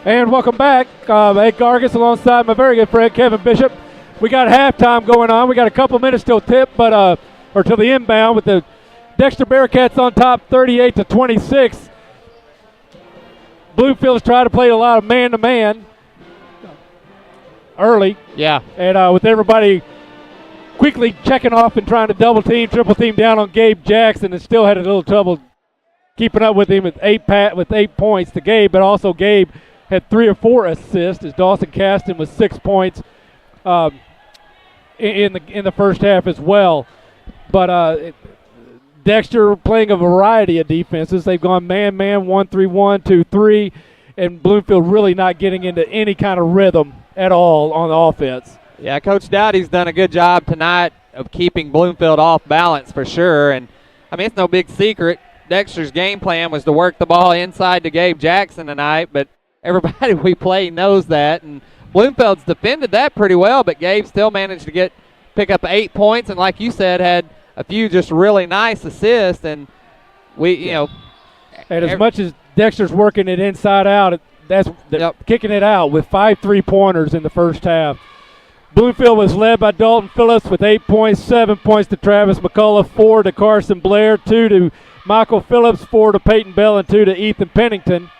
And welcome back. Ed Gargis alongside my very good friend Kevin Bishop. We got halftime going on. We got a couple minutes till tip, or till the inbound with the Dexter Bearcats on top 38-26. Bloomfield's trying to play a lot of man-to-man early. Yeah. And with everybody quickly checking off and trying to double team, triple team down on Gabe Jackson, and still had a little trouble keeping up with him with 8 points to Gabe, but also Gabe had 3 or 4 assists as Dawson Caston was 6 points in the first half as well. But Dexter playing a variety of defenses. They've gone man-man, 1-3-1, 2-3, and Bloomfield really not getting into any kind of rhythm at all on the offense. Yeah, Coach Dowdy's done a good job tonight of keeping Bloomfield off balance for sure. And, I mean, it's no big secret. Dexter's game plan was to work the ball inside to Gabe Jackson tonight, but everybody we play knows that, and Bloomfield's defended that pretty well, but Gabe still managed to pick up 8 points, and like you said, had a few just really nice assists, and and as much as Dexter's working it inside out, that's kicking it out with 5 3-pointers in the first half. Bloomfield was led by Dalton Phillips with 8 points, 7 points to Travis McCullough, 4 to Carson Blair, 2 to Michael Phillips, 4 to Peyton Bell, and 2 to Ethan Pennington.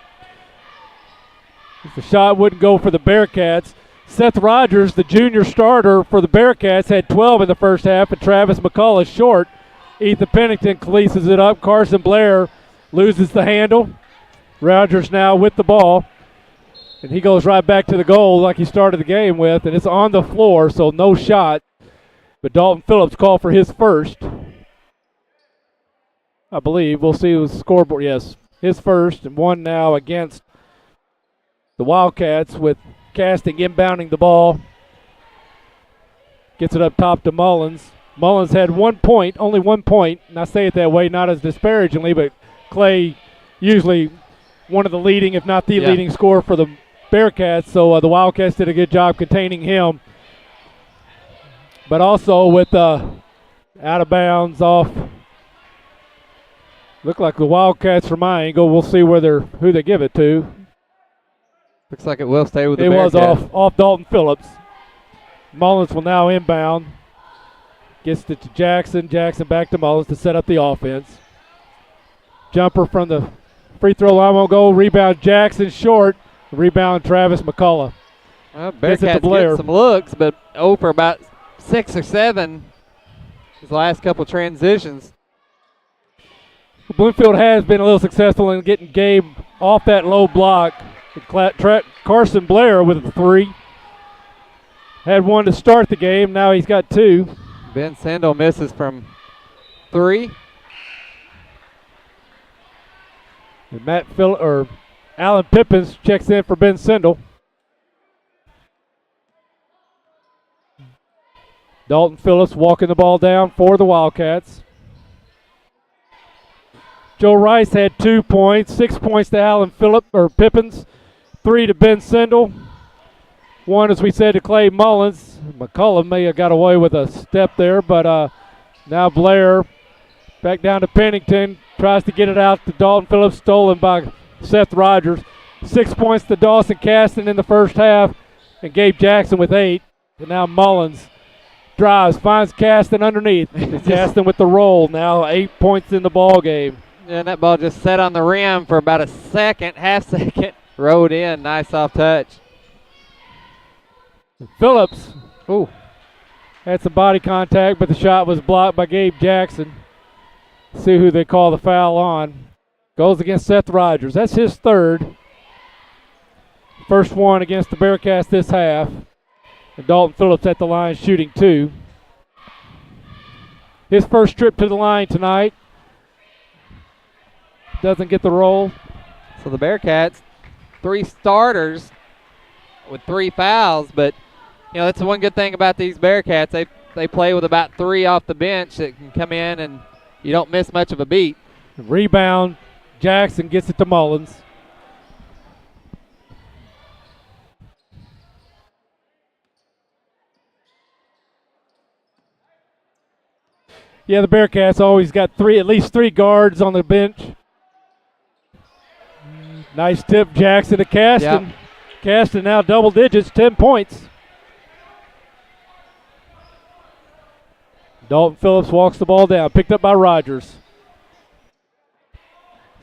The shot wouldn't go for the Bearcats. Seth Rogers, the junior starter for the Bearcats, had 12 in the first half, and Travis McCullough short. Ethan Pennington cleases it up. Carson Blair loses the handle. Rogers now with the ball, and he goes right back to the goal like he started the game with, and it's on the floor, so no shot. But Dalton Phillips called for his first. I believe. We'll see the scoreboard. Yes, his first, and one now against the Wildcats with Casting inbounding the ball. Gets it up top to Mullins. Mullins had 1 point, only 1 point, and I say it that way not as disparagingly, but Clay usually one of the leading, if not the leading scorer for the Bearcats, so the Wildcats did a good job containing him. But also with out of bounds off. Look like the Wildcats from my angle. We'll see who they give it to. Looks like it will stay with the Bearcats. Bearcats. It was off Dalton Phillips. Mullins will now inbound. Gets it to Jackson. Jackson back to Mullins to set up the offense. Jumper from the free throw line won't go. Rebound Jackson short. Rebound Travis McCullough. Well, Bearcats get some looks, but for about 6 or 7 his last couple transitions. Bloomfield has been a little successful in getting Gabe off that low block. Carson Blair with a 3. Had 1 to start the game. Now he's got 2. Ben Sendel misses from 3. And Alan Pippins checks in for Ben Sendel. Dalton Phillips walking the ball down for the Wildcats. Joe Rice had 2 points, 6 points to Alan Pippins, 3 to Ben Sendel. 1, as we said, to Clay Mullins. McCullough may have got away with a step there, but now Blair back down to Pennington. Tries to get it out to Dalton Phillips, stolen by Seth Rogers. 6 points to Dawson Caston in the first half, and Gabe Jackson with 8. And now Mullins drives, finds Caston underneath. Caston with the roll. Now 8 points in the ball game. And that ball just sat on the rim for about a second, half second. Rode in, nice soft touch. Phillips had some body contact, but the shot was blocked by Gabe Jackson. See who they call the foul on. Goes against Seth Rogers. That's his 3rd. First one against the Bearcats this half. And Dalton Phillips at the line shooting 2. His first trip to the line tonight. Doesn't get the roll. So the Bearcats, 3 starters with 3 fouls, but that's the one good thing about these Bearcats. They play with about 3 off the bench that can come in and you don't miss much of a beat. Rebound, Jackson gets it to Mullins. Yeah, the Bearcats always got at least three guards on the bench. Nice tip, Jackson to Caston. Yep. Caston now double digits, 10 points. Dalton Phillips walks the ball down, picked up by Rogers.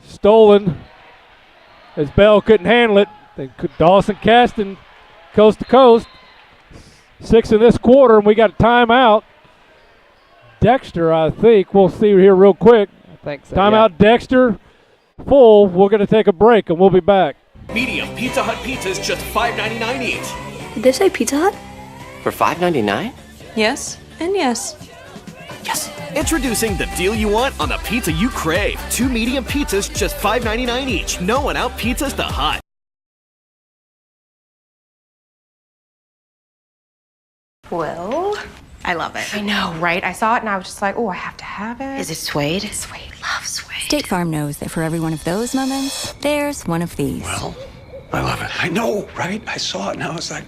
Stolen as Bell couldn't handle it. Dawson Caston coast to coast. 6 in this quarter, and we got a timeout. Dexter, I think. We'll see here real quick. I think so. Timeout, Dexter. Full. We're going to take a break, and we'll be back. Medium Pizza Hut pizzas, just $5.99 each. Did they say Pizza Hut? For $5.99? Yes, and yes. Yes. Introducing the deal you want on the pizza you crave. 2 medium pizzas, just $5.99 each. No one out pizzas the Hut. Well, I love it. I know, right? I saw it and I was just like, oh, I have to have it. Is it suede? Suede. Love suede. State Farm knows that for every one of those moments, there's one of these. Well, I love it. I know, right? I saw it and I was like,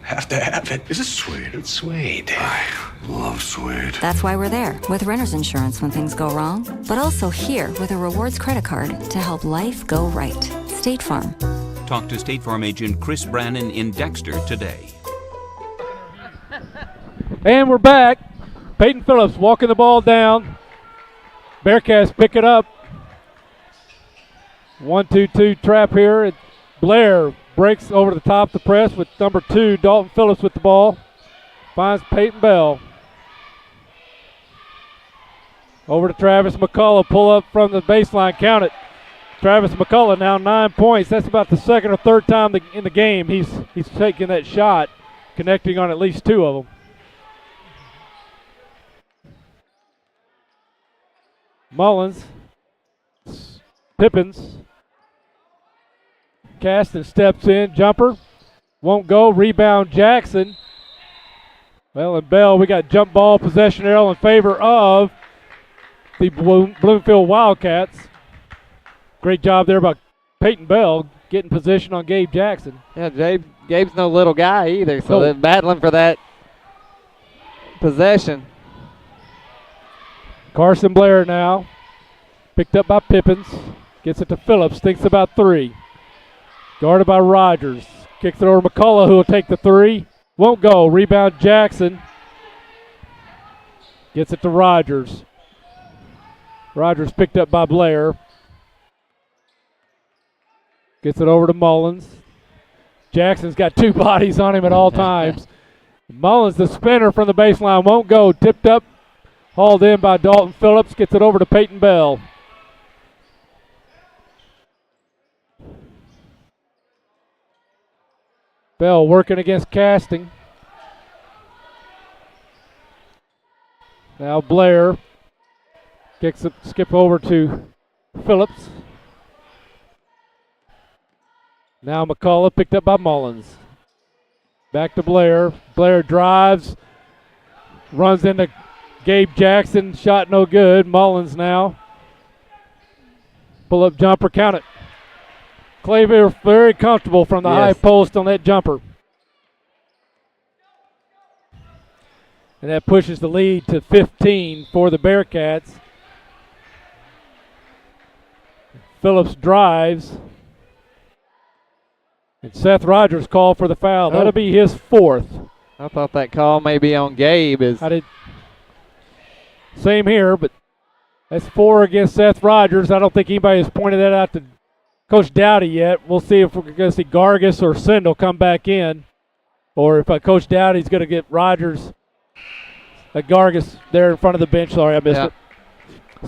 have to have it. Is it suede? It's suede. I love suede. That's why we're there with renter's insurance when things go wrong, but also here with a rewards credit card to help life go right. State Farm. Talk to State Farm agent Chris Brannon in Dexter today. And we're back. Peyton Phillips walking the ball down. Bearcats pick it up. 1-2-2 trap here. Blair breaks over the top of the press with number 2, Dalton Phillips with the ball. Finds Peyton Bell. Over to Travis McCullough. Pull up from the baseline. Count it. Travis McCullough now 9 points. That's about the second or third time in the game he's taking that shot, connecting on at least 2 of them. Mullins, Pippins, Caston steps in, jumper, won't go, rebound Jackson. Well, and Bell, we got jump ball possession arrow in favor of the Bloomfield Wildcats. Great job there by Peyton Bell getting position on Gabe Jackson. Yeah, Gabe's no little guy either, so they're battling for that possession. Carson Blair now, picked up by Pippins, gets it to Phillips, thinks about 3. Guarded by Rogers, kicks it over to McCullough, who will take the 3. Won't go, rebound Jackson. Gets it to Rogers. Rogers picked up by Blair. Gets it over to Mullins. Jackson's got 2 bodies on him at all times. Mullins, the spinner from the baseline, won't go, tipped up. Hauled in by Dalton Phillips, gets it over to Peyton Bell. Bell working against Casting. Now Blair kicks it, skip over to Phillips. Now McCullough picked up by Mullins. Back to Blair. Blair drives, runs into Gabe Jackson, shot no good. Mullins now. Pull up jumper, count it. Claver very comfortable from the high post on that jumper. And that pushes the lead to 15 for the Bearcats. Phillips drives. And Seth Rogers called for the foul. That'll be his 4th. I thought that call may be on Gabe. Same here, but that's 4 against Seth Rogers. I don't think anybody has pointed that out to Coach Dowdy yet. We'll see if we're going to see Gargis or Sindel come back in, or if Coach Dowdy's going to get Rogers, Gargis there in front of the bench. Sorry, I missed it.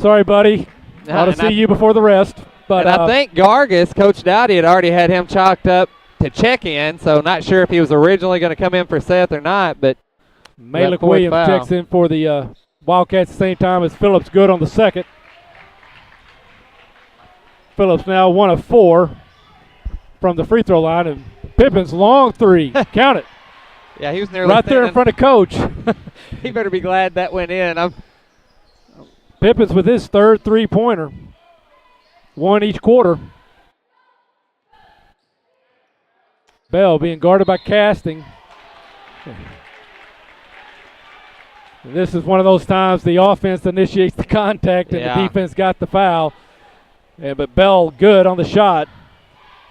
Sorry, buddy. I'll see you before the rest. But I think Gargis, Coach Dowdy had already had him chalked up to check in, so not sure if he was originally going to come in for Seth or not. But Malik Williams checks in for the Wildcats at the same time as Phillips good on the second. Phillips now 1 of 4 from the free throw line, and Pippin's long 3. Count it. Yeah, he was nearly right there in front of Coach. He better be glad that went in. Pippin's with his 3rd 3-pointer. 1 each quarter. Bell being guarded by Casting. And this is one of those times the offense initiates the contact and the defense got the foul. But Bell good on the shot.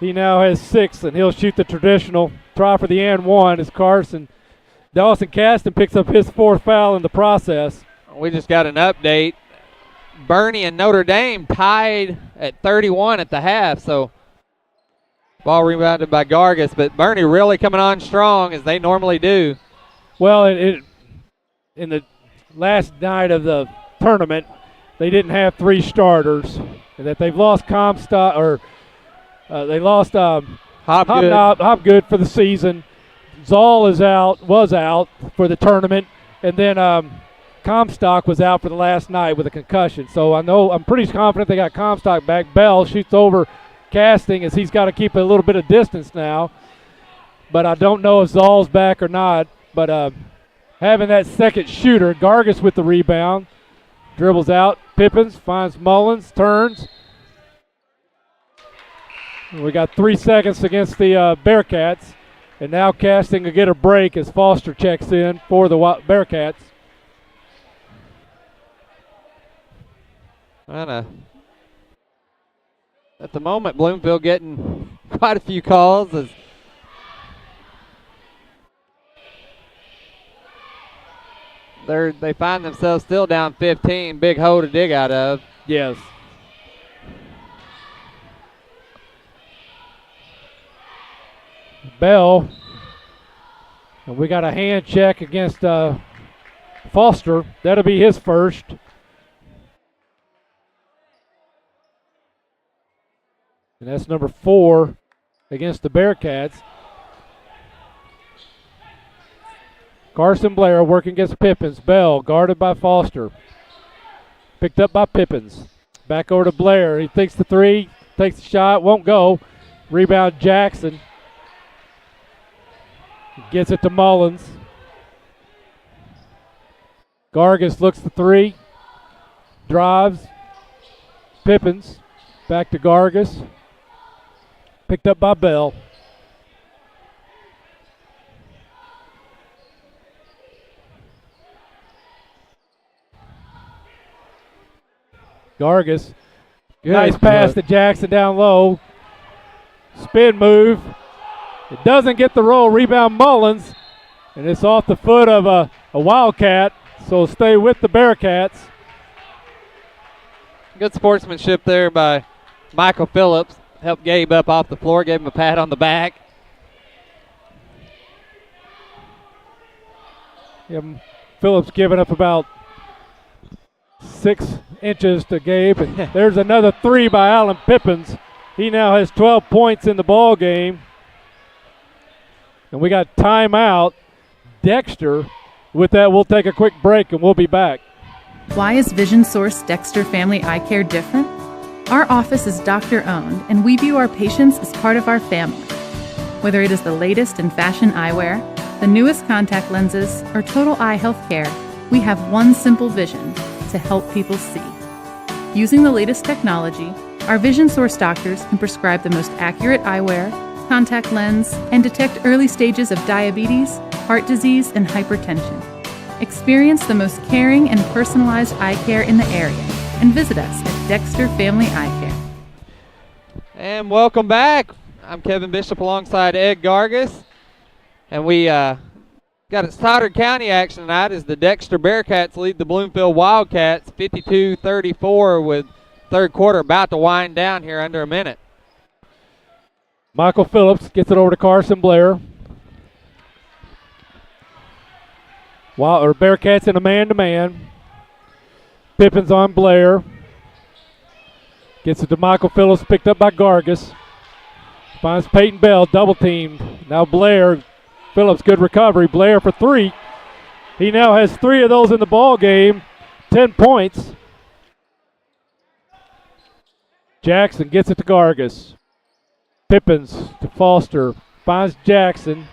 He now has 6, and he'll shoot the traditional try for the and one as Dawson Caston picks up his 4th foul in the process. We just got an update. Bernie and Notre Dame tied at 31 at the half, so ball rebounded by Gargis, but Bernie really coming on strong as they normally do. Well, in the last night of the tournament, they didn't have 3 starters, and that they've lost Comstock, or they lost Hopgood for the season. Zoll was out for the tournament, and then Comstock was out for the last night with a concussion. So I'm pretty confident they got Comstock back. Bell shoots over Casting as he's got to keep a little bit of distance now. But I don't know if Zoll's back or not. But having that second shooter, Gargis with the rebound, dribbles out. Pippins finds Mullins, turns. We got 3 seconds against the Bearcats. And now Casting will get a break as Foster checks in for the Bearcats. At the moment, Bloomfield getting quite a few calls as they find themselves still down 15. Big hole to dig out of. Yes. Bell. And we got a hand check against Foster. That'll be his first. And that's number 4 against the Bearcats. Carson Blair working against Pippins. Bell guarded by Foster. Picked up by Pippins. Back over to Blair. He thinks the 3, takes the shot, won't go. Rebound Jackson. Gets it to Mullins. Gargis looks the 3. Drives. Pippins. Back to Gargis. Picked up by Bell. Gargis. Nice pass to Jackson down low. Spin move. It doesn't get the roll. Rebound Mullins. And it's off the foot of a Wildcat. So stay with the Bearcats. Good sportsmanship there by Michael Phillips. Helped Gabe up off the floor, gave him a pat on the back. Phillips giving up about 6 inches to Gabe. And there's another 3 by Alan Pippins. He now has 12 points in the ball game. And we got timeout. Dexter. With that, we'll take a quick break and we'll be back. Why is Vision Source Dexter Family Eye Care different? Our office is doctor-owned, and we view our patients as part of our family. Whether it is the latest in fashion eyewear, the newest contact lenses, or total eye health care, we have one simple vision: to help people see. Using the latest technology, our Vision Source doctors can prescribe the most accurate eyewear, contact lens, and detect early stages of diabetes, heart disease, and hypertension. Experience the most caring and personalized eye care in the area, and visit us at Dexter Family Eye Care. And welcome back. I'm Kevin Bishop alongside Ed Gargis. And we got a Stoddard County action tonight as the Dexter Bearcats lead the Bloomfield Wildcats 52-34 with third quarter about to wind down here under a minute. Michael Phillips gets it over to Carson Blair. Bearcats in a man-to-man. Pippins on Blair. Gets it to Michael Phillips, picked up by Gargis. Finds Peyton Bell, double teamed. Now Blair. Phillips, good recovery. Blair for 3. He now has 3 of those in the ball game. 10 points. Jackson gets it to Gargis. Pippins to Foster. Finds Jackson.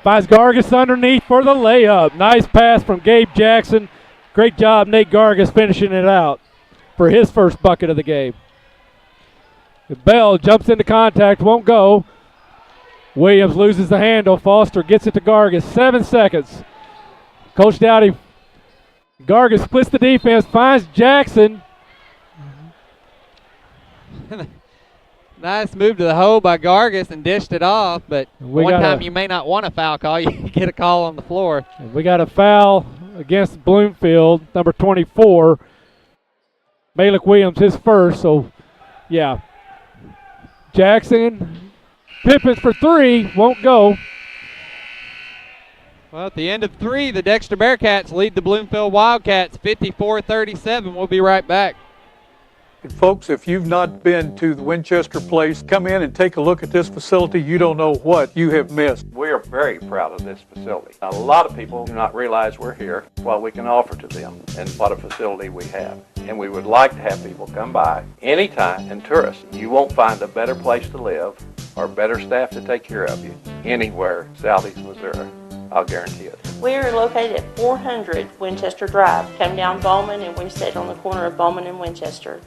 Finds Gargis underneath for the layup. Nice pass from Gabe Jackson. Great job, Nate Gargis, finishing it out for his first bucket of the game. Bell jumps into contact, won't go. Williams loses the handle. Foster gets it to Gargis. 7 seconds. Coach Dowdy. Gargis splits the defense, finds Jackson. Nice move to the hole by Gargis and dished it off, but one time you may not want a foul call. You get a call on the floor. We got a foul against Bloomfield, number 24. Malik Williams, his first, so yeah. Jackson, Pippins for three, won't go. Well, at the end of three, the Dexter Bearcats lead the Bloomfield Wildcats 54-37. We'll be right back. And folks, if you've not been to the Winchester Place, come in and take a look at this facility. You don't know what you have missed. We are very proud of this facility. A lot of people do not realize we're here, what we can offer to them, and what a facility we have. And we would like to have people come by anytime and tour us. You won't find a better place to live or better staff to take care of you anywhere southeast Missouri. I'll guarantee it. We are located at 400 Winchester Drive. Come down Bowman and we sit on the corner of Bowman and Winchester.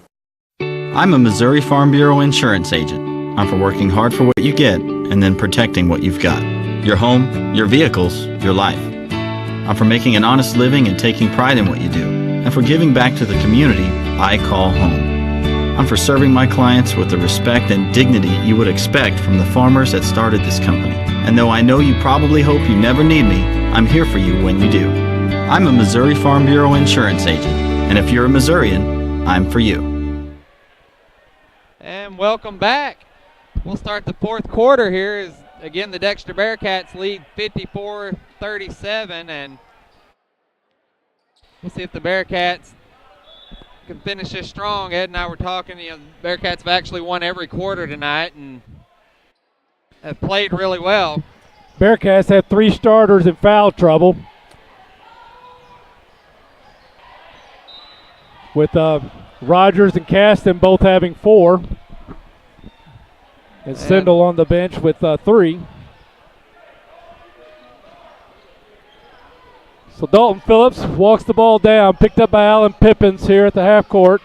I'm a Missouri Farm Bureau insurance agent. I'm for working hard for what you get and then protecting what you've got. Your home, your vehicles, your life. I'm for making an honest living and taking pride in what you do, and for giving back to the community I call home. I'm for serving my clients with the respect and dignity you would expect from the farmers that started this company. And though I know you probably hope you never need me, I'm here for you when you do. I'm a Missouri Farm Bureau insurance agent, and if you're a Missourian, I'm for you. And welcome back. We'll start the fourth quarter here as, again, the Dexter Bearcats lead 54-37, and we'll see if the Bearcats can finish this strong. Ed and I were talking, the Bearcats have actually won every quarter tonight and have played really well. Bearcats have three starters in foul trouble, with Rogers and Caston both having 4. And Sindel on the bench with 3. So Dalton Phillips walks the ball down, picked up by Alan Pippins here at the half court.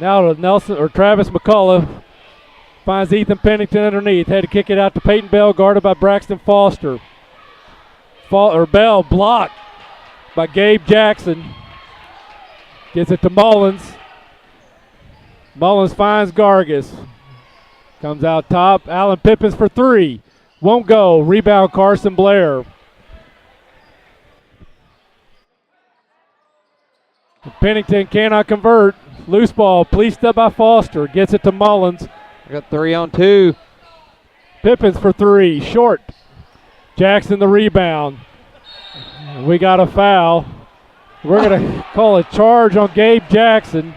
Now to Nelson or Travis McCullough. Finds Ethan Pennington underneath. Had to kick it out to Peyton Bell, guarded by Braxton Foster. Bell blocked by Gabe Jackson. Gets it to Mullins. Mullins finds Gargis. Comes out top. Alan Pippins for 3. Won't go. Rebound Carson Blair. Pennington cannot convert. Loose ball. Policed up by Foster. Gets it to Mullins. Got 3 on 2. Pippins for 3. Short. Jackson the rebound. We got a foul. We're going to call a charge on Gabe Jackson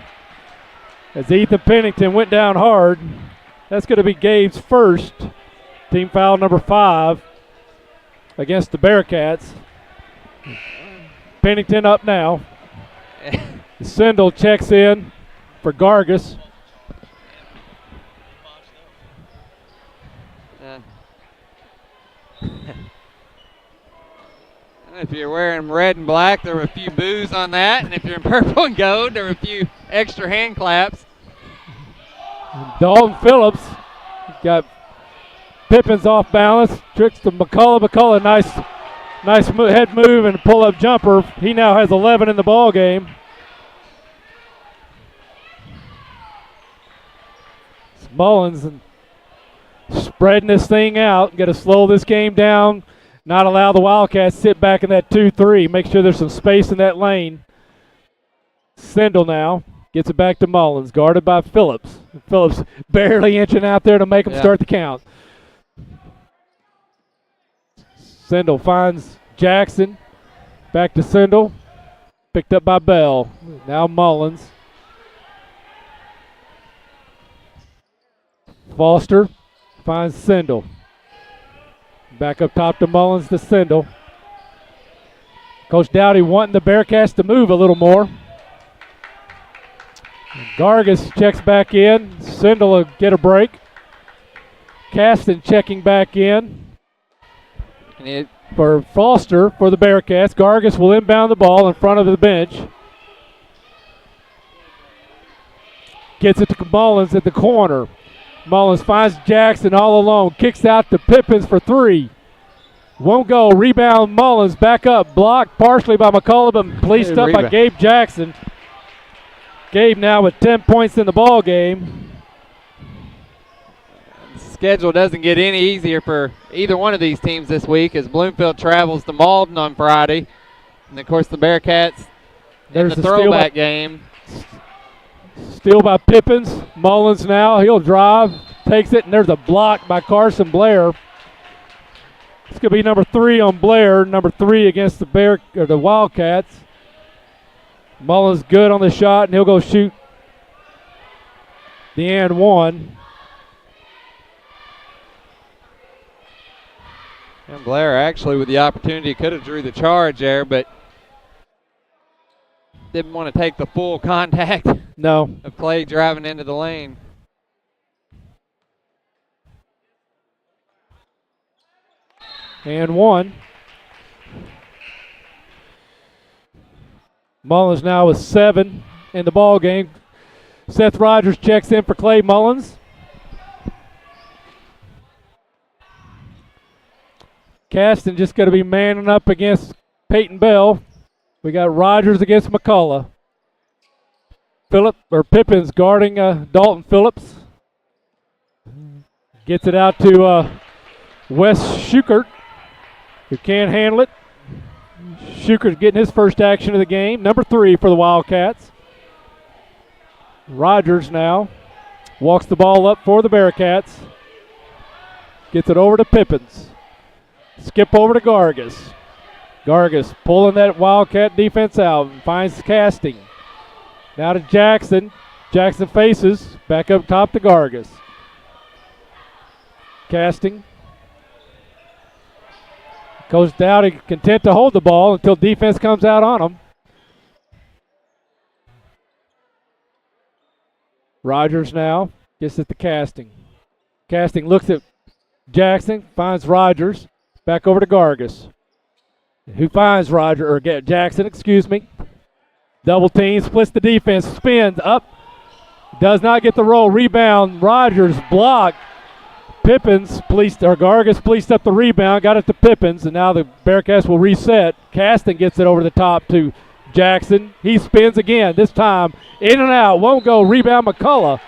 as Ethan Pennington went down hard. That's going to be Gabe's first. Team foul number 5 against the Bearcats. Pennington up now. Sindel checks in for Gargis. If you're wearing red and black, there were a few boos on that. And if you're in purple and gold, there were a few extra hand claps. Dalton Phillips got Pippins off balance. Tricks to McCullough. McCullough, nice head move and pull-up jumper. He now has 11 in the ball game. Mullins spreading this thing out. Got to slow this game down. Not allow the Wildcats to sit back in that 2-3. Make sure there's some space in that lane. Sindel now gets it back to Mullins, guarded by Phillips. Phillips barely inching out there to make him start the count. Sindel finds Jackson. Back to Sindel. Picked up by Bell. Now Mullins. Foster finds Sindel. Back up top to Mullins to Sindel. Coach Dowdy wanting the Bearcats to move a little more. Gargis checks back in. Sindel will get a break. Caston checking back in for Foster for the Bearcats. Gargis will inbound the ball in front of the bench. Gets it to Mullins at the corner. Mullins finds Jackson all alone. Kicks out to Pippins for 3. Won't go. Rebound Mullins. Back up. Blocked partially by McCullough, but policed up by Gabe Jackson. Gabe now with 10 points in the ball game. schedule doesn't get any easier for either one of these teams this week as Bloomfield travels to Malden on Friday. And, of course, the Bearcats in the throwback game. Steal by Pippins. Mullins now. He'll drive. Takes it, and there's a block by Carson Blair. It's going to be number 3 on Blair. Number 3 against the Wildcats. Mullins good on the shot, and he'll go shoot the and one. And Blair actually with the opportunity could have drew the charge there, but didn't want to take the full contact. No. Of Clay driving into the lane. And one. Mullins now with 7 in the ball game. Seth Rogers checks in for Clay Mullins. Caston just going to be manning up against Peyton Bell. We got Rogers against McCullough. Pippins guarding Dalton Phillips. Gets it out to Wes Schukert, who can't handle it. Schukert's getting his first action of the game. Number 3 for the Wildcats. Rogers now walks the ball up for the Bearcats. Gets it over to Pippins. Skip over to Gargas. Gargas pulling that Wildcat defense out and finds Casting. Now to Jackson. Jackson faces. Back up top to Gargas. Casting. Goes down and content to hold the ball until defense comes out on him. Rogers now gets it to Casting. Casting looks at Jackson, finds Rogers. Back over to Gargas, who finds Jackson, excuse me. Double team, splits the defense, spins up. Does not get the roll. Rebound, Rogers blocked. Gargas policed up the rebound, got it to Pippins, and now the Bearcats will reset. Caston gets it over the top to Jackson. He spins again, this time in and out, won't go. Rebound McCullough.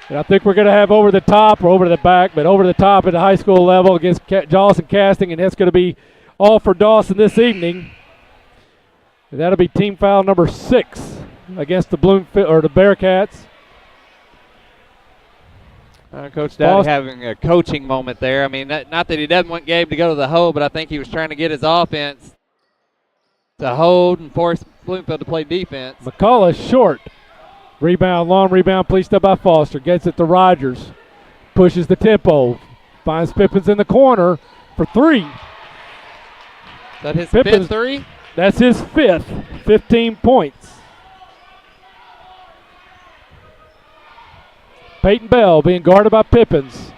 And I think we're going to have over the top or over the back, but over the top at the high school level against Dawson Casting, and that's going to be all for Dawson this evening. And that'll be team foul number 6 against the Bloomfield or the Bearcats. Coach Dowdy having a coaching moment there. I mean, not that he doesn't want Gabe to go to the hole, but I think he was trying to get his offense to hold and force Bloomfield to play defense. McCullough short. Rebound, long rebound, policed up by Foster. Gets it to Rogers. Pushes the tempo. Finds Pippins in the corner for 3. Is that his 5th 3? That's his 5th. 15 points. Peyton Bell being guarded by Pippins.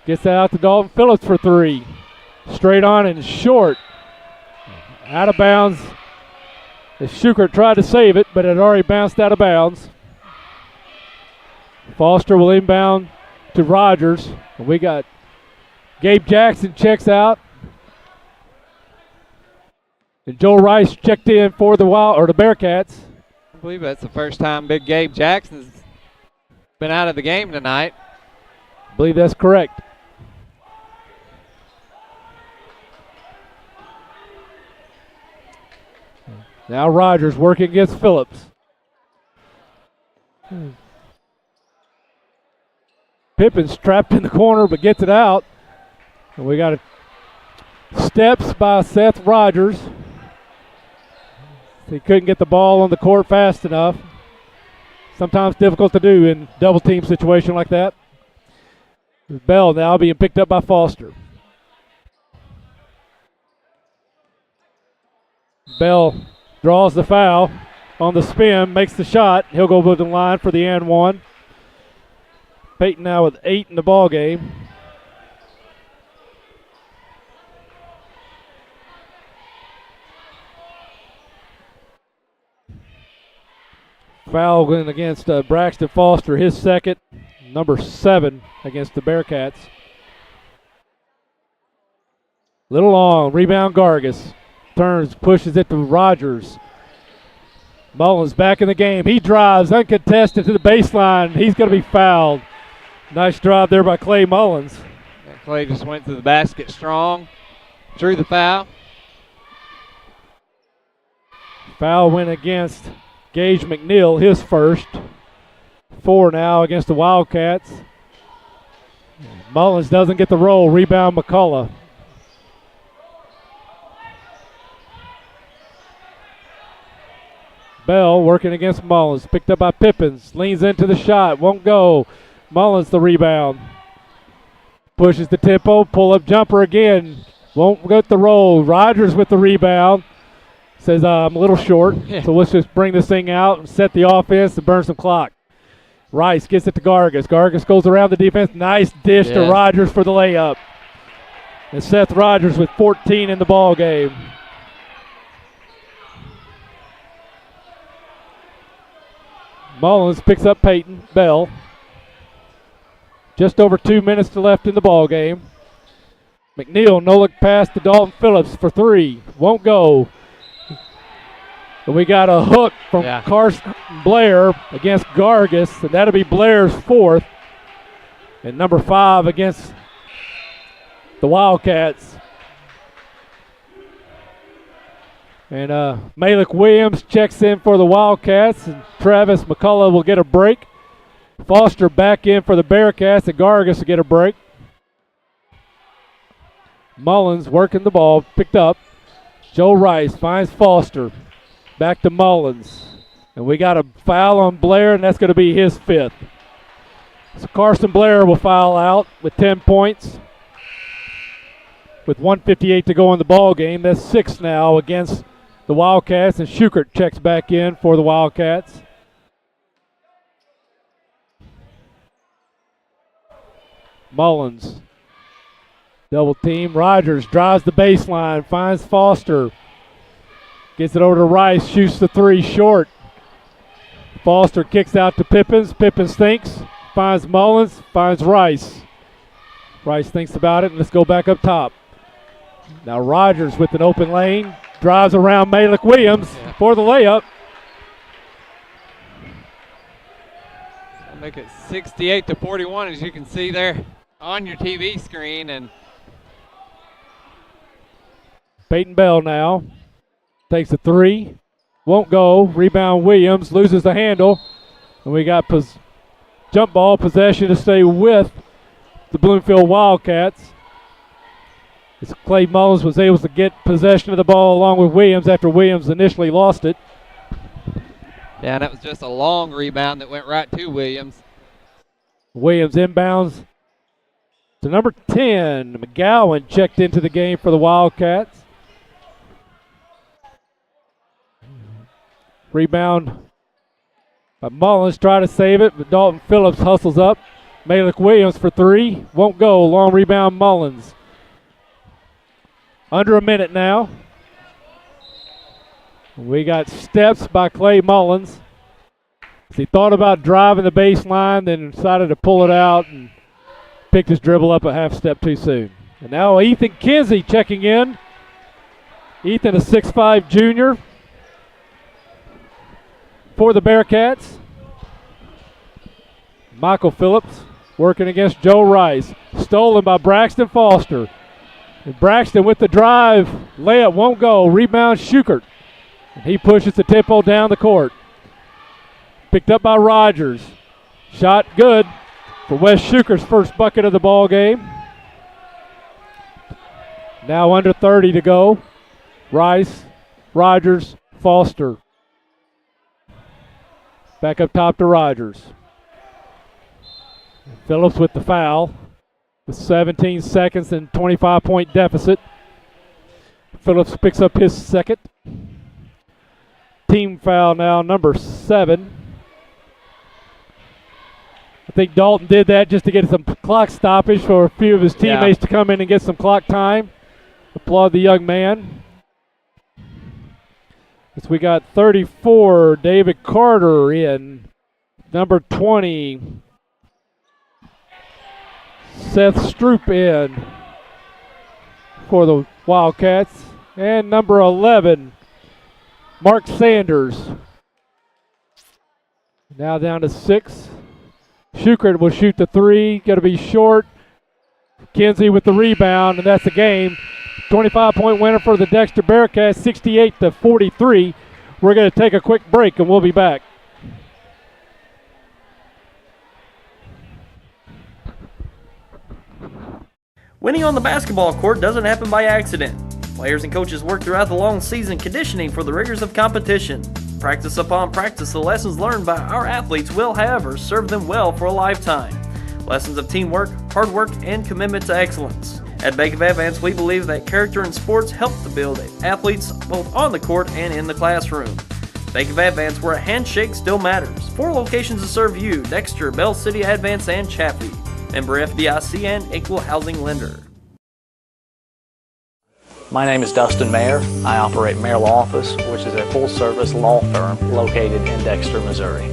Gets that out to Dalton Phillips for 3. Straight on and short. Out of bounds. The Schukert tried to save it, but it already bounced out of bounds. Foster will inbound to Rogers. And we got Gabe Jackson checks out. And Joe Rice checked in for the Bearcats. I believe that's the first time Big Gabe Jackson's been out of the game tonight. I believe that's correct. Now Rogers working against Phillips. Pippin's trapped in the corner but gets it out. And we got steps by Seth Rogers. He couldn't get the ball on the court fast enough. Sometimes difficult to do in double team situation like that. Bell now being picked up by Foster. Bell draws the foul on the spin, makes the shot. He'll go to the line for the and one. Peyton now with 8 in the ball game. Foul going against Braxton Foster, his second, number 7 against the Bearcats. Little long, rebound Gargas. Turns, pushes it to Rogers. Mullins back in the game. He drives uncontested to the baseline. He's going to be fouled. Nice drive there by Clay Mullins. Yeah, Clay just went to the basket strong, drew the foul. Foul went against Gage McNeil, his first. 4 now against the Wildcats. Mullins doesn't get the roll. Rebound McCullough. Bell working against Mullins. Picked up by Pippins. Leans into the shot. Won't go. Mullins the rebound. Pushes the tempo. Pull-up jumper again. Won't get the roll. Rogers with the rebound. Says, I'm a little short, so let's just bring this thing out and set the offense and burn some clock. Rice gets it to Gargis. Gargis goes around the defense. Nice dish to Rogers for the layup. And Seth Rogers with 14 in the ball game. Mullins picks up Peyton Bell. Just over 2 minutes left in the ball game. McNeil, no look pass to Dalton Phillips for 3. Won't go. And we got a hook from Carson Blair against Gargis, and that'll be Blair's 4th. And number 5 against the Wildcats. And Malik Williams checks in for the Wildcats, and Travis McCullough will get a break. Foster back in for the Bearcats, and Gargis will get a break. Mullins working the ball, picked up. Joe Rice finds Foster. Back to Mullins. And we got a foul on Blair, and that's going to be his 5th. So Carson Blair will foul out with 10 points. With 1:58 to go in the ball game. That's 6 now against the Wildcats, and Schukert checks back in for the Wildcats. Mullins. Double team. Rogers drives the baseline, finds Foster. Gets it over to Rice, shoots the 3 short. Foster kicks out to Pippins. Pippins thinks, finds Mullins, finds Rice. Rice thinks about it, and let's go back up top. Now Rogers with an open lane, drives around Malik Williams for the layup. I'll make it 68-41, as you can see there on your TV screen. And Peyton Bell now. Takes a 3. Won't go. Rebound Williams. Loses the handle. And we got jump ball possession to stay with the Bloomfield Wildcats. As Clay Mullins was able to get possession of the ball along with Williams after Williams initially lost it. Yeah, and that was just a long rebound that went right to Williams. Williams inbounds to number 10. McGowan checked into the game for the Wildcats. Rebound by Mullins, try to save it, but Dalton Phillips hustles up. Malik Williams for 3, won't go. Long rebound Mullins. Under a minute now. We got steps by Clay Mullins. He thought about driving the baseline, then decided to pull it out and picked his dribble up a half step too soon. And now Ethan Kinsey checking in. Ethan, a 6'5" junior for the Bearcats. Michael Phillips working against Joe Rice. Stolen by Braxton Foster. And Braxton with the drive. Layup won't go. Rebound Schukert. And he pushes the tempo down the court. Picked up by Rogers. Shot good for Wes Schukert's first bucket of the ball game. Now under 30 to go. Rice, Rogers, Foster. Back up top to Rogers. Phillips with the foul with 17 seconds and 25-point deficit. Phillips picks up his second. Team foul now, number 7. I think Dalton did that just to get some clock stoppage for a few of his teammates to come in and get some clock time. Applaud the young man. As we got 34, David Carter in. Number 20, Seth Stroop in for the Wildcats. And number 11, Mark Sanders. Now down to 6. Shukert will shoot the three. Going to be short. Kinsey with the rebound, and that's the game. 25-point winner for the Dexter Bearcats, 68-43. We're going to take a quick break, and we'll be back. Winning on the basketball court doesn't happen by accident. Players and coaches work throughout the long season conditioning for the rigors of competition. Practice upon practice, the lessons learned by our athletes will, however, serve them well for a lifetime. Lessons of teamwork, hard work, and commitment to excellence. At Bank of Advance, we believe that character in sports help to build athletes both on the court and in the classroom. Bank of Advance, where a handshake still matters. 4 locations to serve you: Dexter, Bell City, Advance, and Chaffee. Member FDIC and equal housing lender. My name is Dustin Mayer. I operate Mayer Law Office, which is a full-service law firm located in Dexter, Missouri.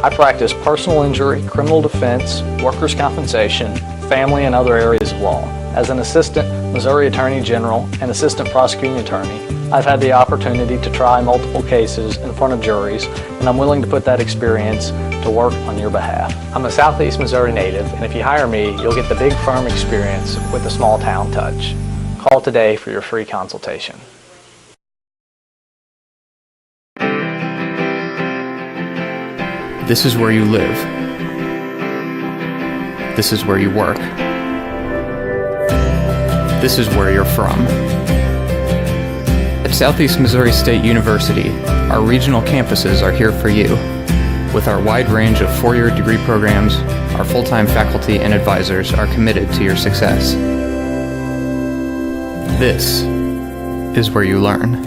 I practice personal injury, criminal defense, workers' compensation, family, and other areas of law. As an assistant Missouri Attorney General and assistant prosecuting attorney, I've had the opportunity to try multiple cases in front of juries, and I'm willing to put that experience to work on your behalf. I'm a Southeast Missouri native, and if you hire me, you'll get the big firm experience with the small town touch. Call today for your free consultation. This is where you live. This is where you work. This is where you're from. At Southeast Missouri State University, our regional campuses are here for you. With our wide range of 4-year degree programs, our full-time faculty and advisors are committed to your success. This is where you learn.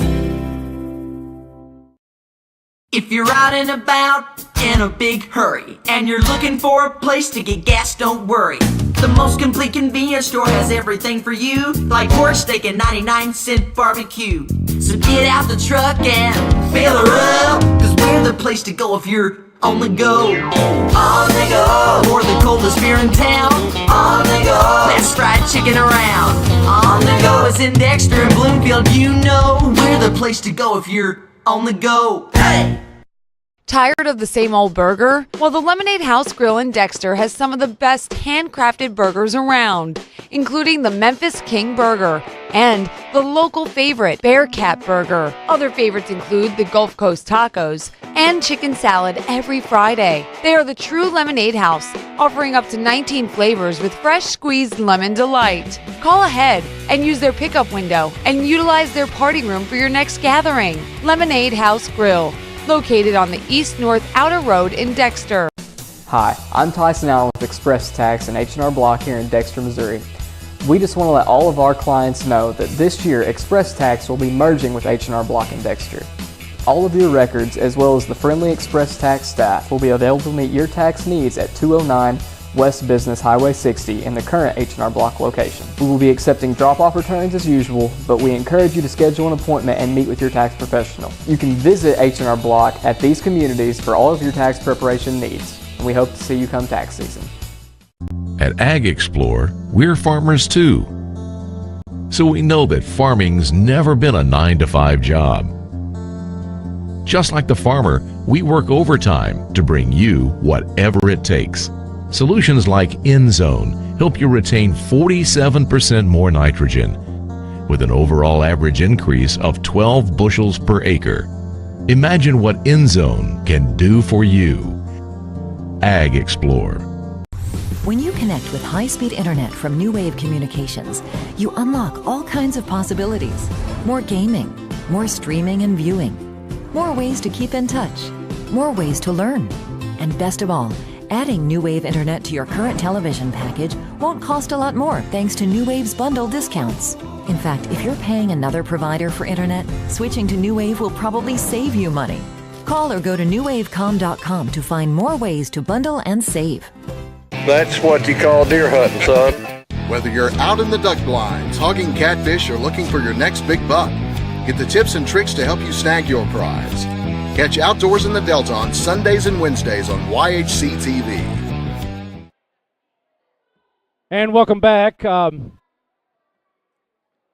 If you're out and about in a big hurry and you're looking for a place to get gas, don't worry. The most complete convenience store has everything for you, like pork steak and 99-cent barbecue. So get out the truck and fill her up, cause we're the place to go if you're on the go. On the go. Or the coldest beer in town. On the go. Best fried chicken around. On the go. It's in Dexter and Bloomfield. You know we're the place to go if you're on the go. Hey! Tired of the same old burger? Well, the Lemonade House Grill in Dexter has some of the best handcrafted burgers around, including the Memphis King Burger and the local favorite, Bearcat Burger. Other favorites include the Gulf Coast Tacos and chicken salad every Friday. They are the true Lemonade House, offering up to 19 flavors with fresh squeezed lemon delight. Call ahead and use their pickup window and utilize their party room for your next gathering. Lemonade House Grill, located on the east-north outer road in Dexter. Hi, I'm Tyson Allen with Express Tax and H&R Block here in Dexter, Missouri. We just want to let all of our clients know that this year Express Tax will be merging with H&R Block in Dexter. All of your records, as well as the friendly Express Tax staff, will be available to meet your tax needs at 209 West Business Highway 60 in the current H&R Block location. We will be accepting drop-off returns as usual, but we encourage you to schedule an appointment and meet with your tax professional. You can visit H&R Block at these communities for all of your tax preparation needs, and we hope to see you come tax season. At Ag Explore, we're farmers too. So we know that farming's never been a 9-to-5 job. Just like the farmer, we work overtime to bring you whatever it takes. Solutions like InZone help you retain 47% more nitrogen, with an overall average increase of 12 bushels per acre. Imagine what InZone can do for you. Ag Explore. When you connect with high-speed internet from New Wave Communications, you unlock all kinds of possibilities. More gaming, more streaming and viewing, more ways to keep in touch, more ways to learn, and best of all, adding New Wave Internet to your current television package won't cost a lot more thanks to New Wave's bundle discounts. In fact, if you're paying another provider for internet, switching to New Wave will probably save you money. Call or go to newwavecom.com to find more ways to bundle and save. That's what you call deer hunting, son. Whether you're out in the duck blinds, hogging catfish, or looking for your next big buck, get the tips and tricks to help you snag your prize. Catch Outdoors in the Delta on Sundays and Wednesdays on YHC TV. And welcome back.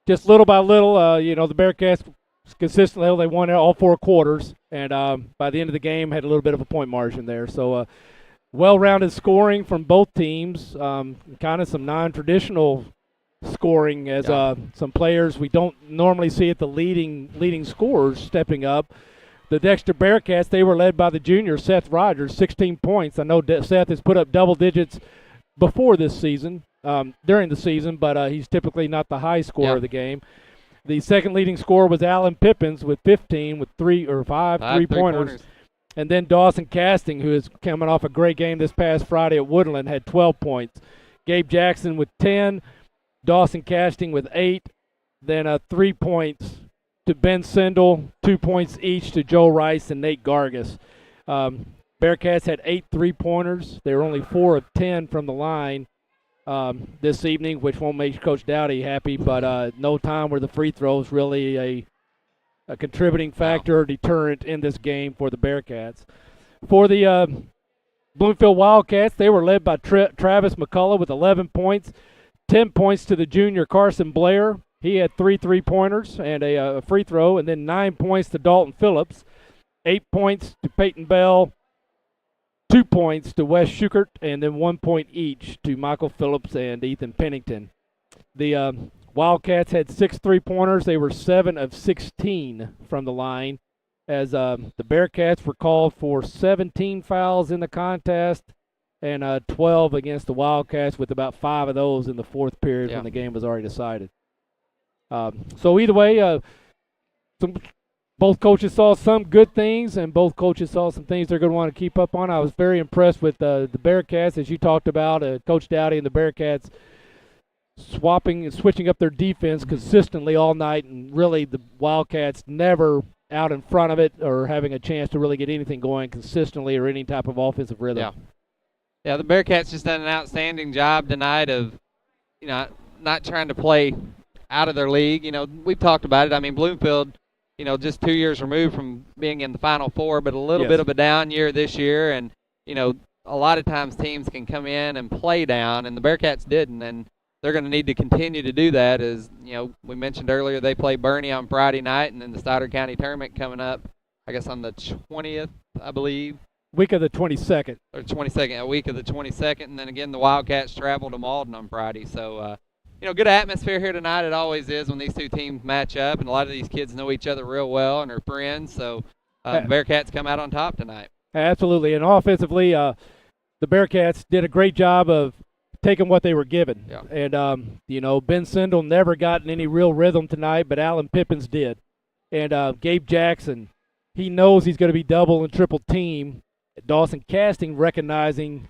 Just little by little, the Bearcats consistently, they won all 4 quarters. And by the end of the game, had a little bit of a point margin there. So well-rounded scoring from both teams, kind of some non-traditional scoring as some players we don't normally see at the leading scorers stepping up. The Dexter Bearcats, they were led by the junior Seth Rogers, 16 points. I know Seth has put up double digits before this season, during the season, but he's typically not the high scorer of the game. The second leading scorer was Alan Pippins with 15 with five three-pointers. And then Dawson Casting, who is coming off a great game this past Friday at Woodland, had 12 points. Gabe Jackson with 10, Dawson Casting with 8, then 3 points to Ben Sindel, 2 points each to Joe Rice and Nate Gargas. Bearcats had 8 three-pointers. They were only 4 of 10 from the line this evening, which won't make Coach Dowdy happy, but no time where the free throws really a contributing factor or deterrent in this game for the Bearcats. For the Bloomfield Wildcats, they were led by Travis McCullough with 11 points, 10 points to the junior Carson Blair. He had 3 three-pointers and a free throw, and then 9 points to Dalton Phillips, 8 points to Peyton Bell, 2 points to Wes Schukert, and then 1 point each to Michael Phillips and Ethan Pennington. The Wildcats had 6 three-pointers. They were 7 of 16 from the line, as the Bearcats were called for 17 fouls in the contest and 12 against the Wildcats, with about 5 of those in the fourth period when the game was already decided. So either way, both coaches saw some good things, and both coaches saw some things they're going to want to keep up on. I was very impressed with the Bearcats, as you talked about, Coach Dowdy and the Bearcats swapping and switching up their defense consistently all night, and really the Wildcats never out in front of it or having a chance to really get anything going consistently or any type of offensive rhythm. Yeah, the Bearcats just done an outstanding job tonight of, not trying to play out of their league. We've talked about it. I mean, Bloomfield, just 2 years removed from being in the Final Four, but a little bit of a down year this year. And, a lot of times teams can come in and play down, and the Bearcats didn't. And they're going to need to continue to do that. As, we mentioned earlier, they play Bernie on Friday night, and then the Stoddard County tournament coming up, I guess, on the 20th, I believe. Week of the 22nd. Or 22nd, a week of the 22nd. And then, again, the Wildcats travel to Malden on Friday. So, good atmosphere here tonight. It always is when these two teams match up, and a lot of these kids know each other real well and are friends. So Bearcats come out on top tonight. Absolutely. And offensively, the Bearcats did a great job of taking what they were given. Yeah. And, Ben Sindel never gotten any real rhythm tonight, but Alan Pippins did. And Gabe Jackson, he knows he's going to be double and triple team. Dawson Casting recognizing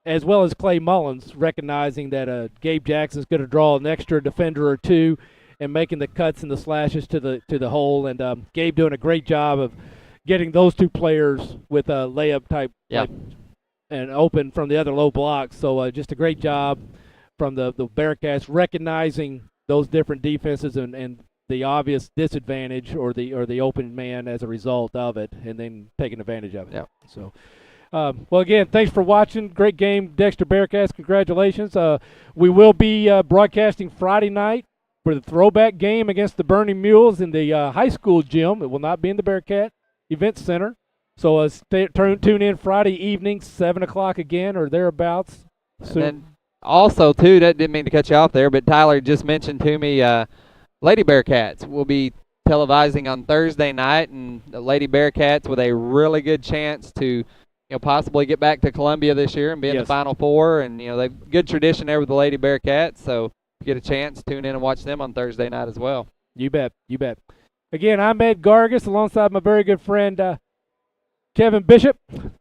as well as Clay Mullins, recognizing that Gabe Jackson's going to draw an extra defender or two and making the cuts and the slashes to the hole. And Gabe doing a great job of getting those two players with a layup type and open from the other low blocks. So just a great job from the Bearcats recognizing those different defenses and the obvious disadvantage or the open man as a result of it, and then taking advantage of it. Yeah. So. Well, again, thanks for watching. Great game, Dexter Bearcats. Congratulations. We will be broadcasting Friday night for the throwback game against the Burning Mules in the high school gym. It will not be in the Bearcat Event Center. So tune in Friday evening, 7 o'clock again or thereabouts. And then also, too, that didn't mean to cut you off there, but Tyler just mentioned to me Lady Bearcats will be televising on Thursday night, and the Lady Bearcats with a really good chance to possibly get back to Columbia this year and be in the Final Four. And, they've good tradition there with the Lady Bearcats. So if you get a chance, tune in and watch them on Thursday night as well. You bet. You bet. Again, I'm Ed Gargas alongside my very good friend Kevin Bishop.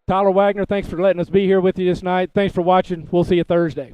Tyler Wagner, thanks for letting us be here with you this night. Thanks for watching. We'll see you Thursday.